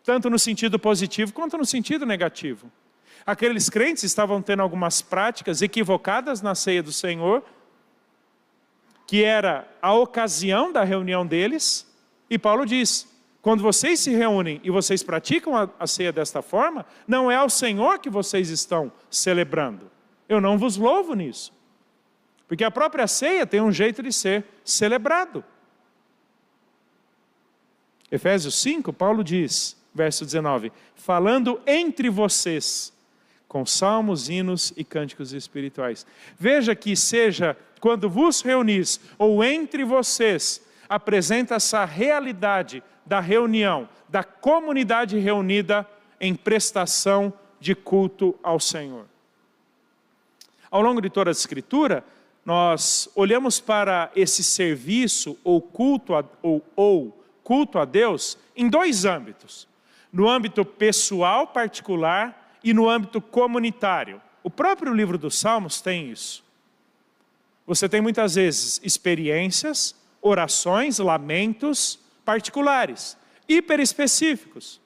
Tanto no sentido positivo quanto no sentido negativo. Aqueles crentes estavam tendo algumas práticas equivocadas na ceia do Senhor, que era a ocasião da reunião deles, e Paulo diz, quando vocês se reúnem e vocês praticam a ceia desta forma, não é ao Senhor que vocês estão celebrando. Eu não vos louvo nisso. Porque a própria ceia tem um jeito de ser celebrado. Efésios 5, Paulo diz, verso 19, falando entre vocês, com salmos, hinos e cânticos espirituais. Veja que seja quando vos reunis, ou entre vocês, apresenta essa realidade da reunião, da comunidade reunida em prestação de culto ao Senhor. Ao longo de toda a Escritura, nós olhamos para esse serviço ou culto a Deus em dois âmbitos. No âmbito pessoal particular e no âmbito comunitário. O próprio livro dos Salmos tem isso. Você tem muitas vezes experiências, orações, lamentos particulares, hiper específicos.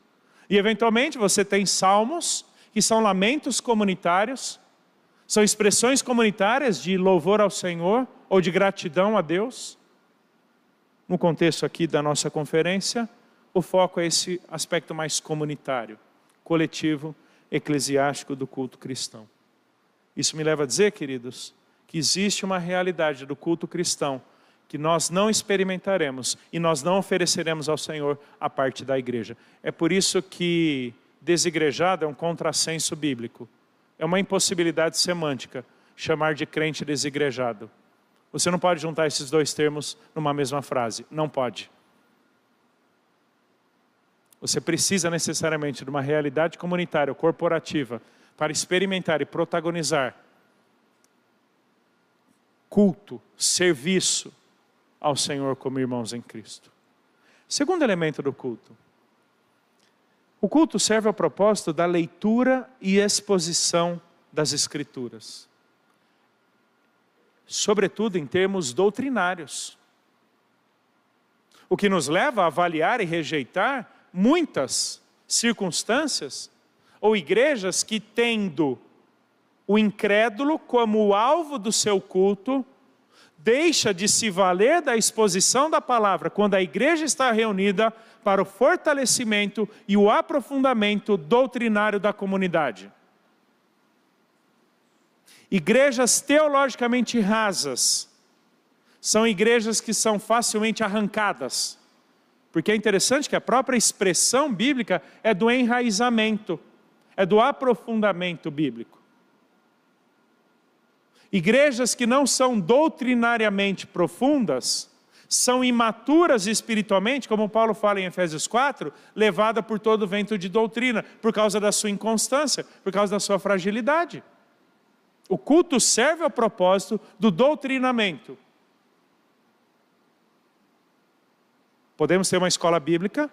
E eventualmente você tem salmos que são lamentos comunitários, são expressões comunitárias de louvor ao Senhor ou de gratidão a Deus. No contexto aqui da nossa conferência, o foco é esse aspecto mais comunitário, coletivo, eclesiástico do culto cristão. Isso me leva a dizer, queridos, que existe uma realidade do culto cristão que nós não experimentaremos e nós não ofereceremos ao Senhor a parte da igreja. É por isso que desigrejado é um contrassenso bíblico. É uma impossibilidade semântica chamar de crente desigrejado. Você não pode juntar esses dois termos numa mesma frase. Não pode. Você precisa necessariamente de uma realidade comunitária, corporativa, para experimentar e protagonizar culto, serviço ao Senhor como irmãos em Cristo. Segundo elemento do culto. O culto serve ao propósito da leitura e exposição das Escrituras. Sobretudo em termos doutrinários. O que nos leva a avaliar e rejeitar muitas circunstâncias ou igrejas que, tendo o incrédulo como o alvo do seu culto, deixa de se valer da exposição da palavra quando a igreja está reunida para o fortalecimento e o aprofundamento doutrinário da comunidade. Igrejas teologicamente rasas são igrejas que são facilmente arrancadas. Porque é interessante que a própria expressão bíblica é do enraizamento, é do aprofundamento bíblico. Igrejas que não são doutrinariamente profundas, são imaturas espiritualmente, como Paulo fala em Efésios 4, levada por todo vento de doutrina, por causa da sua inconstância, por causa da sua fragilidade. O culto serve ao propósito do doutrinamento. Podemos ter uma escola bíblica,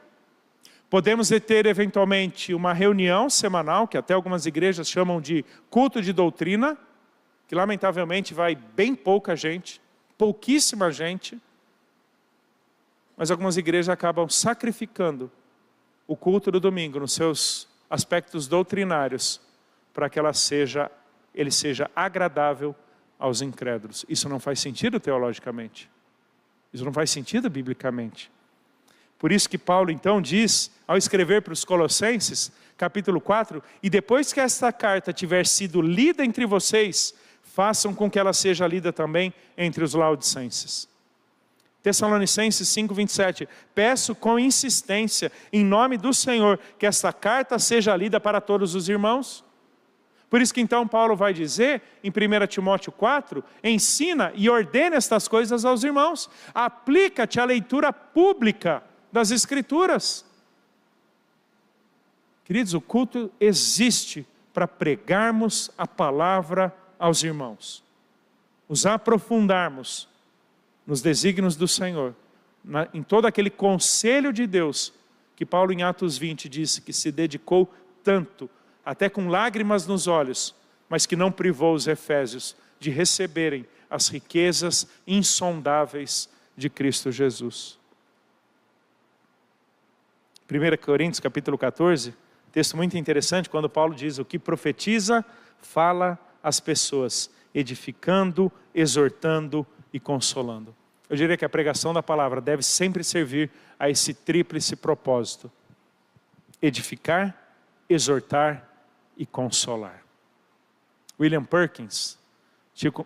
podemos ter eventualmente uma reunião semanal, que até algumas igrejas chamam de culto de doutrina, que lamentavelmente vai bem pouca gente, pouquíssima gente, mas algumas igrejas acabam sacrificando o culto do domingo nos seus aspectos doutrinários, para que ele seja agradável aos incrédulos. Isso não faz sentido teologicamente, isso não faz sentido biblicamente. Por isso que Paulo então diz, ao escrever para os Colossenses, capítulo 4, e depois que esta carta tiver sido lida entre vocês, façam com que ela seja lida também entre os laodicenses. Tessalonicenses 5:27, peço com insistência, em nome do Senhor, que esta carta seja lida para todos os irmãos. Por isso que então Paulo vai dizer, em 1 Timóteo 4, ensina e ordena estas coisas aos irmãos. Aplica-te à leitura pública das Escrituras. Queridos, o culto existe para pregarmos a palavra aos irmãos, nos aprofundarmos nos desígnios do Senhor, em todo aquele conselho de Deus, que Paulo em Atos 20 disse que se dedicou tanto, até com lágrimas nos olhos, mas que não privou os efésios de receberem as riquezas insondáveis de Cristo Jesus. 1 Coríntios capítulo 14, texto muito interessante, quando Paulo diz: o que profetiza, fala às pessoas, edificando, exortando e consolando. Eu diria que a pregação da palavra deve sempre servir a esse tríplice propósito: edificar, exortar e consolar. William Perkins,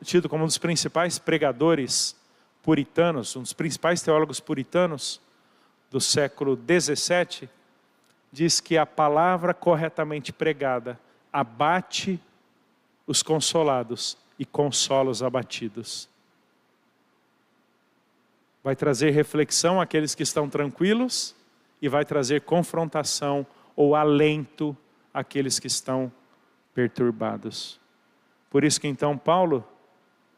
tido como um dos principais pregadores puritanos, um dos principais teólogos puritanos do século 17, diz que a palavra corretamente pregada abate os consolados e consola os abatidos. vai trazer reflexão àqueles que estão tranquilos e vai trazer confrontação ou alento àqueles que estão perturbados. Por isso que então Paulo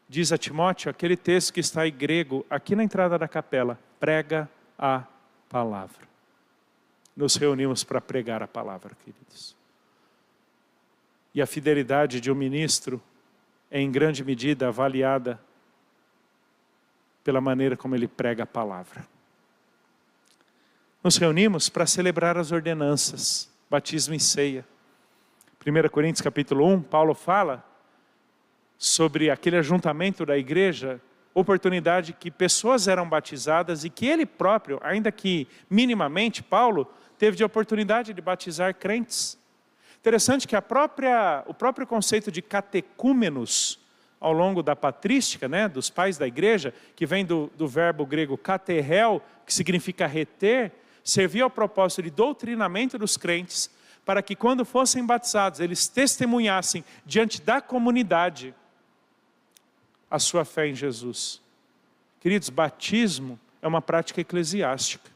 diz a Timóteo, aquele texto que está em grego, aqui na entrada da capela, prega a palavra. Nos reunimos para pregar a palavra, queridos. E a fidelidade de um ministro é em grande medida avaliada pela maneira como ele prega a palavra. Nos reunimos para celebrar as ordenanças, batismo e ceia. 1 Coríntios capítulo 1, Paulo fala sobre aquele ajuntamento da igreja, oportunidade que pessoas eram batizadas e que ele próprio, ainda que minimamente, Paulo, teve de oportunidade de batizar crentes. Interessante que o próprio conceito de catecúmenos, ao longo da patrística, dos pais da igreja, que vem do verbo grego katerel, que significa reter, servia ao propósito de doutrinamento dos crentes, para que quando fossem batizados, eles testemunhassem diante da comunidade a sua fé em Jesus. Queridos, batismo é uma prática eclesiástica,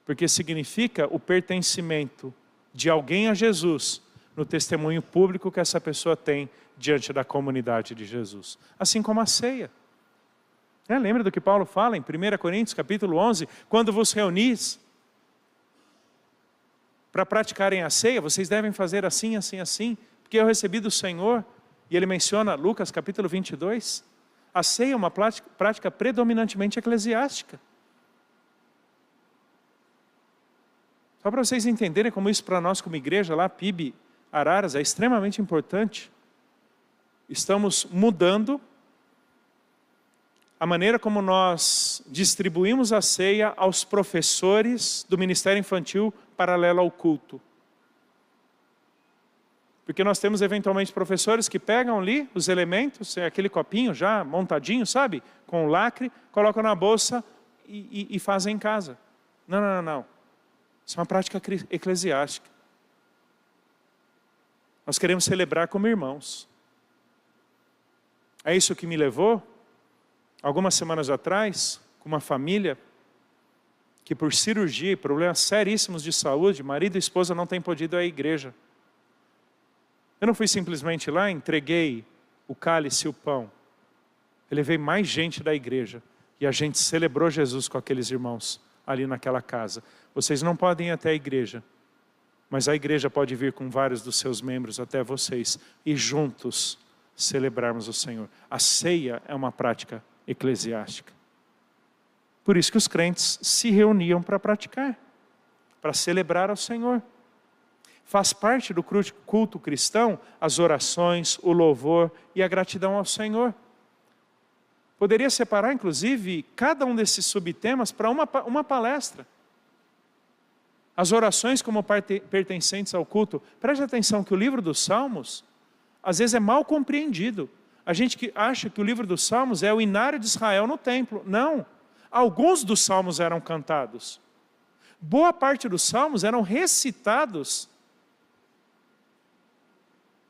porque significa o pertencimento de alguém a Jesus, no testemunho público que essa pessoa tem diante da comunidade de Jesus. Assim como a ceia. Lembra do que Paulo fala em 1 Coríntios capítulo 11? Quando vos reunis para praticarem a ceia, vocês devem fazer assim, assim, assim, porque eu recebi do Senhor. E ele menciona Lucas capítulo 22. A ceia é uma prática predominantemente eclesiástica. Só para vocês entenderem como isso para nós como igreja lá, PIB Araras, é extremamente importante. Estamos mudando a maneira como nós distribuímos a ceia aos professores do Ministério Infantil paralelo ao culto. Porque nós temos eventualmente professores que pegam ali os elementos, aquele copinho já montadinho, sabe? Com o lacre, colocam na bolsa e fazem em casa. Não. Isso é uma prática eclesiástica. Nós queremos celebrar como irmãos. É isso que me levou, algumas semanas atrás, com uma família que por cirurgia e problemas seríssimos de saúde, marido e esposa não têm podido ir à igreja. Eu não fui simplesmente lá, entreguei o cálice e o pão. Eu levei mais gente da igreja e a gente celebrou Jesus com aqueles irmãos ali naquela casa. Vocês não podem ir até a igreja, mas a igreja pode vir com vários dos seus membros até vocês e juntos celebrarmos o Senhor. A ceia é uma prática eclesiástica. Por isso que os crentes se reuniam para praticar, para celebrar ao Senhor. Faz parte do culto cristão as orações, o louvor e a gratidão ao Senhor. Poderia separar, inclusive, cada um desses subtemas para uma palestra. As orações como pertencentes ao culto. Preste atenção que o livro dos Salmos, às vezes é mal compreendido. A gente que acha que o livro dos Salmos é o inário de Israel no templo. Não. Alguns dos Salmos eram cantados. Boa parte dos Salmos eram recitados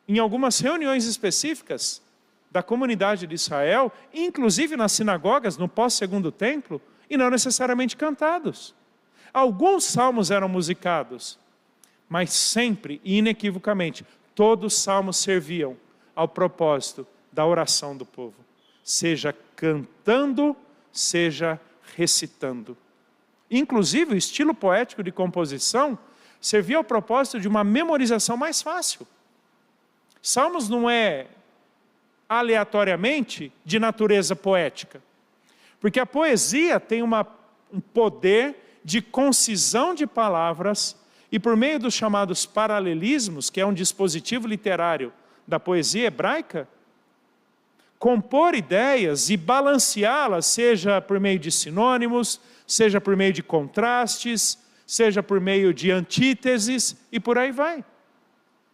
em algumas reuniões específicas da comunidade de Israel, inclusive nas sinagogas, no pós-segundo templo, e não necessariamente cantados. Alguns salmos eram musicados, mas sempre e inequivocamente, todos os salmos serviam ao propósito da oração do povo. Seja cantando, seja recitando. Inclusive, o estilo poético de composição servia ao propósito de uma memorização mais fácil. Salmos não é aleatoriamente de natureza poética, porque a poesia tem um poder de concisão de palavras e por meio dos chamados paralelismos, que é um dispositivo literário da poesia hebraica, compor ideias e balanceá-las, seja por meio de sinônimos, seja por meio de contrastes, seja por meio de antíteses e por aí vai.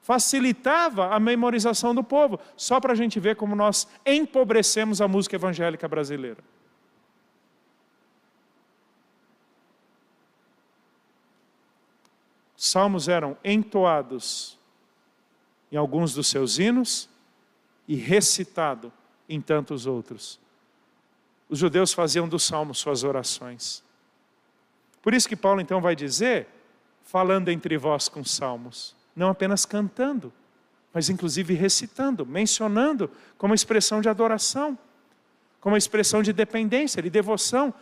Facilitava a memorização do povo, só para a gente ver como nós empobrecemos a música evangélica brasileira. Salmos eram entoados em alguns dos seus hinos e recitado em tantos outros. Os judeus faziam dos salmos suas orações. Por isso que Paulo então vai dizer, falando entre vós com salmos, não apenas cantando, mas inclusive recitando, mencionando como expressão de adoração, como expressão de dependência, de devoção.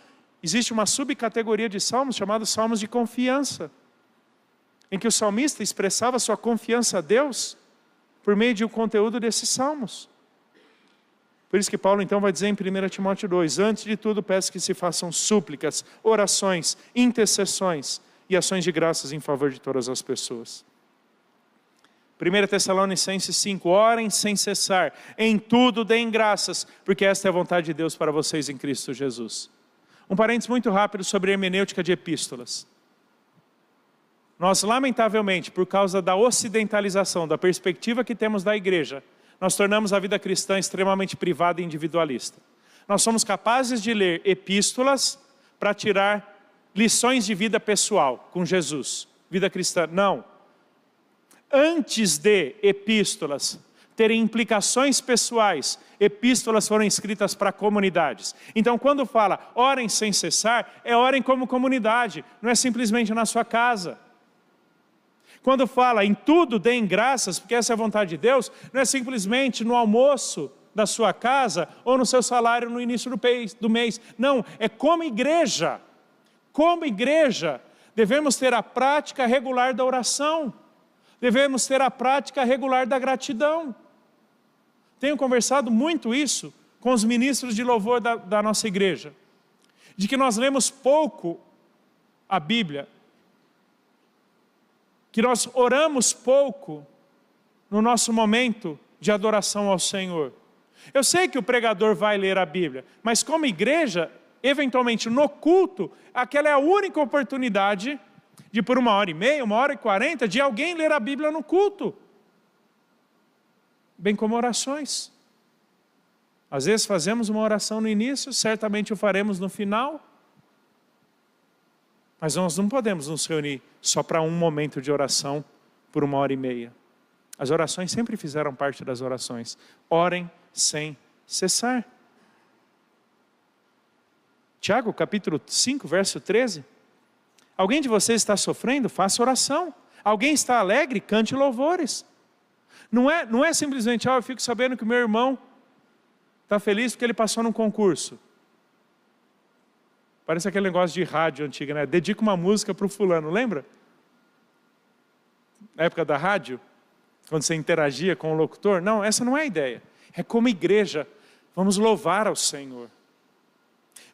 Existe uma subcategoria de salmos chamada salmos de confiança, em que o salmista expressava sua confiança a Deus por meio de um conteúdo desses salmos. Por isso que Paulo então vai dizer em 1 Timóteo 2, antes de tudo peço que se façam súplicas, orações, intercessões e ações de graças em favor de todas as pessoas. 1 Tessalonicenses 5, orem sem cessar, em tudo deem graças, porque esta é a vontade de Deus para vocês em Cristo Jesus. Um parênteses muito rápido sobre a hermenêutica de epístolas. Nós, lamentavelmente, por causa da ocidentalização, da perspectiva que temos da igreja, nós tornamos a vida cristã extremamente privada e individualista. Nós somos capazes de ler epístolas para tirar lições de vida pessoal com Jesus. Vida cristã, não. Antes de epístolas terem implicações pessoais, epístolas foram escritas para comunidades. Então, quando fala orem sem cessar, é orem como comunidade, não é simplesmente na sua casa. Quando fala em tudo deem graças, porque essa é a vontade de Deus, não é simplesmente no almoço da sua casa ou no seu salário no início do mês. Não, é como igreja. Como igreja, devemos ter a prática regular da oração. Devemos ter a prática regular da gratidão. Tenho conversado muito isso com os ministros de louvor da nossa igreja. De que nós lemos pouco a Bíblia. Que nós oramos pouco no nosso momento de adoração ao Senhor. Eu sei que o pregador vai ler a Bíblia, mas como igreja, eventualmente no culto, aquela é a única oportunidade de por 1h30, 1h40, de alguém ler a Bíblia no culto. Bem como orações. Às vezes fazemos uma oração no início, certamente o faremos no final. Mas nós não podemos nos reunir só para um momento de oração por 1h30. As orações sempre fizeram parte das orações. Orem sem cessar. Tiago, capítulo 5, verso 13. Alguém de vocês está sofrendo? Faça oração. Alguém está alegre? Cante louvores. Não é simplesmente, eu fico sabendo que o meu irmão está feliz porque ele passou num concurso. Parece aquele negócio de rádio antiga, né? Dedica uma música para o fulano, lembra? Na época da rádio, quando você interagia com o locutor. Não, essa não é a ideia. É como igreja, vamos louvar ao Senhor.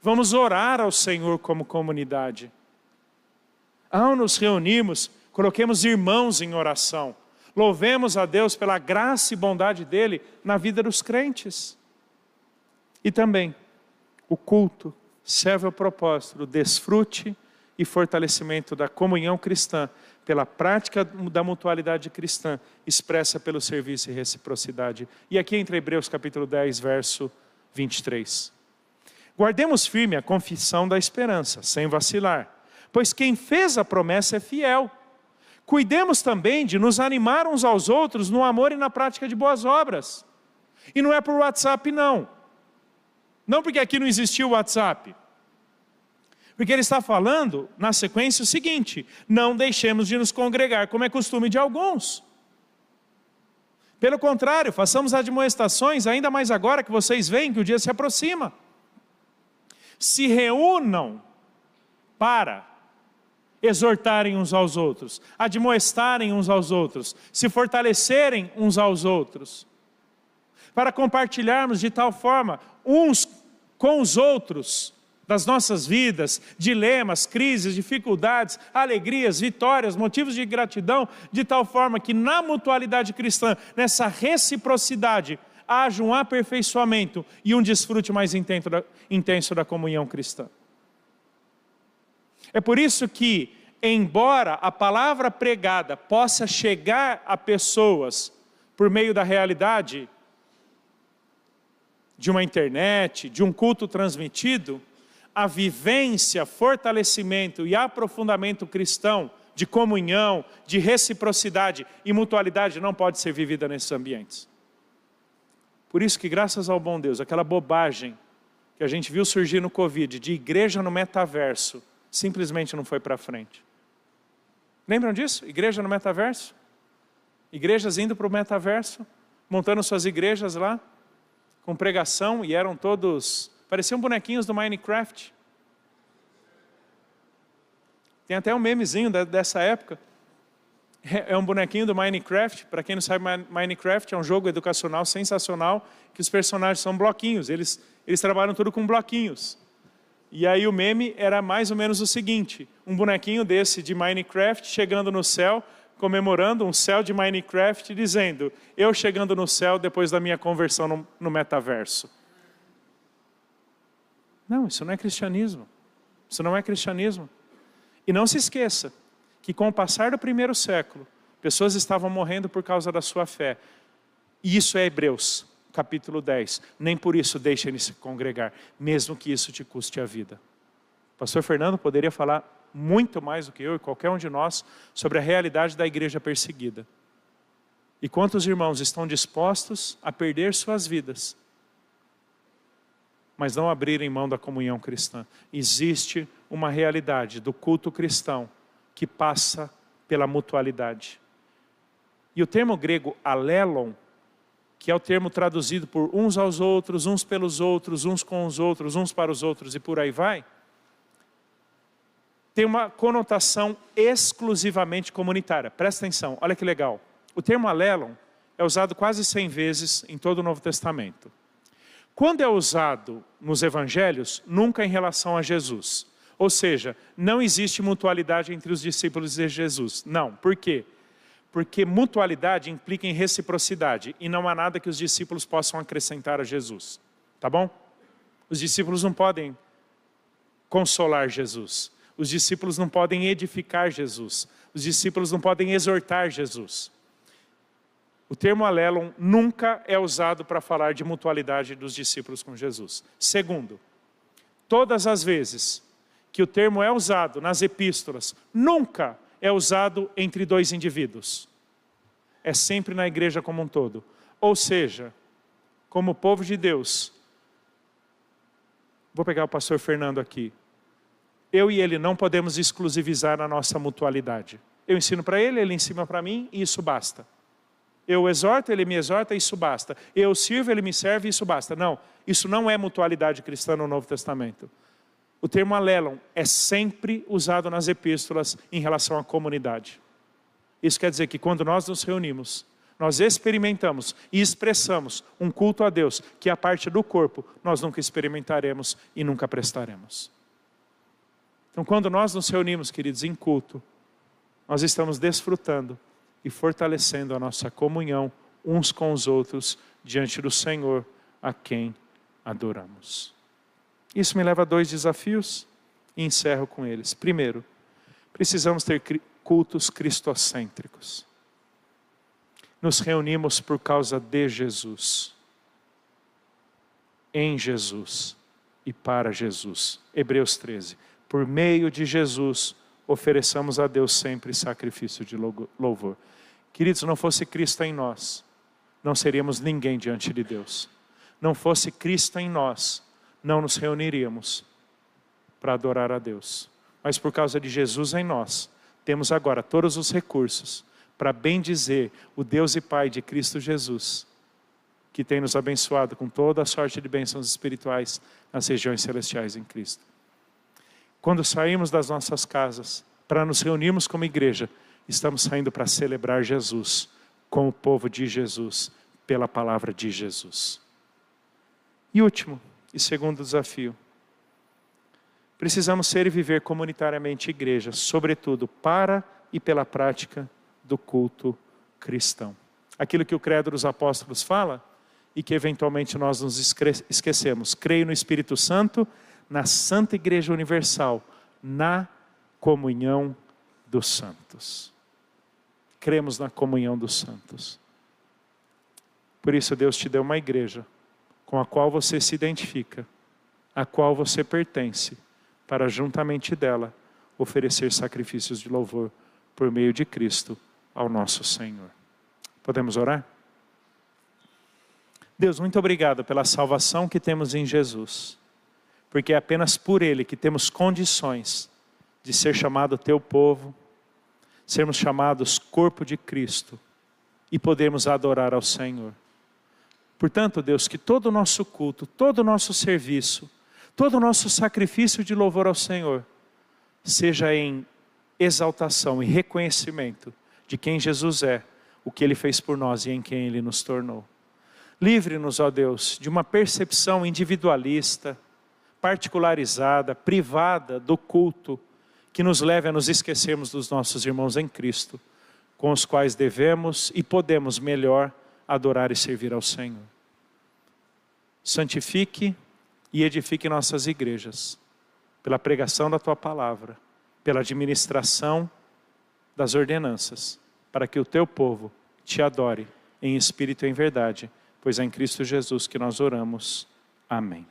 Vamos orar ao Senhor como comunidade. Ao nos reunirmos, coloquemos irmãos em oração. Louvemos a Deus pela graça e bondade dEle na vida dos crentes. E também, o culto serve ao propósito do desfrute e fortalecimento da comunhão cristã, pela prática da mutualidade cristã, expressa pelo serviço e reciprocidade. E aqui entre Hebreus capítulo 10, verso 23. Guardemos firme a confissão da esperança, sem vacilar, pois quem fez a promessa é fiel. Cuidemos também de nos animar uns aos outros no amor e na prática de boas obras. E não é por WhatsApp não. Não porque aqui não existia o WhatsApp. Porque ele está falando, na sequência, o seguinte: não deixemos de nos congregar, como é costume de alguns. Pelo contrário, façamos admoestações, ainda mais agora que vocês veem que o dia se aproxima. Se reúnam para exortarem uns aos outros, admoestarem uns aos outros, se fortalecerem uns aos outros, para compartilharmos de tal forma uns com os outros das nossas vidas, dilemas, crises, dificuldades, alegrias, vitórias, motivos de gratidão, de tal forma que na mutualidade cristã, nessa reciprocidade, haja um aperfeiçoamento e um desfrute mais intenso da comunhão cristã. É por isso que, embora a palavra pregada possa chegar a pessoas por meio da realidade de uma internet, de um culto transmitido, a vivência, fortalecimento e aprofundamento cristão, de comunhão, de reciprocidade e mutualidade não pode ser vivida nesses ambientes. Por isso que, graças ao bom Deus, aquela bobagem que a gente viu surgir no Covid, de igreja no metaverso, simplesmente não foi para frente. Lembram disso? Igreja no metaverso? Igrejas indo para o metaverso, montando suas igrejas lá, com pregação, e eram todos, pareciam bonequinhos do Minecraft. Tem até um memezinho dessa época. É um bonequinho do Minecraft. Para quem não sabe, Minecraft é um jogo educacional sensacional, que os personagens são bloquinhos. Eles trabalham tudo com bloquinhos. E aí o meme era mais ou menos o seguinte: um bonequinho desse de Minecraft chegando no céu, comemorando um céu de Minecraft, dizendo: eu chegando no céu depois da minha conversão no metaverso. Não, isso não é cristianismo. Isso não é cristianismo. E não se esqueça que com o passar do primeiro século, pessoas estavam morrendo por causa da sua fé. E isso é Hebreus, capítulo 10. Nem por isso deixem de se congregar, mesmo que isso te custe a vida. O pastor Fernando poderia falar muito mais do que eu e qualquer um de nós sobre a realidade da igreja perseguida. E quantos irmãos estão dispostos a perder suas vidas, mas não abrirem mão da comunhão cristã. Existe uma realidade do culto cristão que passa pela mutualidade. E o termo grego alelon, que é o termo traduzido por uns aos outros, uns pelos outros, uns com os outros, uns para os outros e por aí vai, tem uma conotação exclusivamente comunitária. Presta atenção, olha que legal. O termo alelon é usado quase 100 vezes em todo o Novo Testamento. Quando é usado nos evangelhos, nunca em relação a Jesus. Ou seja, não existe mutualidade entre os discípulos de Jesus. Não, por quê? Porque mutualidade implica em reciprocidade e não há nada que os discípulos possam acrescentar a Jesus. Tá bom? Os discípulos não podem consolar Jesus. Os discípulos não podem edificar Jesus. Os discípulos não podem exortar Jesus. O termo alelon nunca é usado para falar de mutualidade dos discípulos com Jesus. Segundo, todas as vezes que o termo é usado nas epístolas, nunca é usado entre dois indivíduos. É sempre na igreja como um todo. Ou seja, como povo de Deus, vou pegar o pastor Fernando aqui. Eu e ele não podemos exclusivizar a nossa mutualidade. Eu ensino para ele, ele ensina para mim e isso basta. Eu exorto, ele me exorta, isso basta. Eu sirvo, ele me serve, isso basta. Não, isso não é mutualidade cristã no Novo Testamento. O termo alelon é sempre usado nas epístolas em relação à comunidade. Isso quer dizer que quando nós nos reunimos, nós experimentamos e expressamos um culto a Deus, que é a parte do corpo, nós nunca experimentaremos e nunca prestaremos. Então quando nós nos reunimos, queridos, em culto, nós estamos desfrutando e fortalecendo a nossa comunhão uns com os outros diante do Senhor a quem adoramos. Isso me leva a 2 desafios e encerro com eles. Primeiro, precisamos ter cultos cristocêntricos. Nos reunimos por causa de Jesus, em Jesus e para Jesus. Hebreus 13. Por meio de Jesus, ofereçamos a Deus sempre sacrifício de louvor. Queridos, não fosse Cristo em nós, não seríamos ninguém diante de Deus. Não fosse Cristo em nós, não nos reuniríamos para adorar a Deus. Mas por causa de Jesus em nós, temos agora todos os recursos para bendizer o Deus e Pai de Cristo Jesus, que tem nos abençoado com toda a sorte de bênçãos espirituais nas regiões celestiais em Cristo. Quando saímos das nossas casas para nos reunirmos como igreja, estamos saindo para celebrar Jesus com o povo de Jesus, pela palavra de Jesus. E último e segundo desafio, precisamos ser e viver comunitariamente igreja, sobretudo para e pela prática do culto cristão. Aquilo que o Credo dos Apóstolos fala e que eventualmente nós nos esquecemos. Creio no Espírito Santo, na Santa Igreja Universal, na comunhão dos santos. Cremos na comunhão dos santos. Por isso Deus te deu uma igreja com a qual você se identifica, a qual você pertence, para juntamente dela oferecer sacrifícios de louvor por meio de Cristo ao nosso Senhor. Podemos orar? Deus, muito obrigado pela salvação que temos em Jesus. porque é apenas por Ele que temos condições de ser chamado teu povo, sermos chamados corpo de Cristo e podermos adorar ao Senhor. Portanto, Deus, que todo o nosso culto, todo o nosso serviço, todo o nosso sacrifício de louvor ao Senhor, seja em exaltação e reconhecimento de quem Jesus é, o que Ele fez por nós e em quem Ele nos tornou. Livre-nos, ó Deus, de uma percepção individualista, particularizada, privada do culto, que nos leve a nos esquecermos dos nossos irmãos em Cristo, com os quais devemos e podemos melhor adorar e servir ao Senhor. Santifique e edifique nossas igrejas, pela pregação da Tua palavra, pela administração das ordenanças, para que o Teu povo Te adore em espírito e em verdade, pois é em Cristo Jesus que nós oramos. Amém.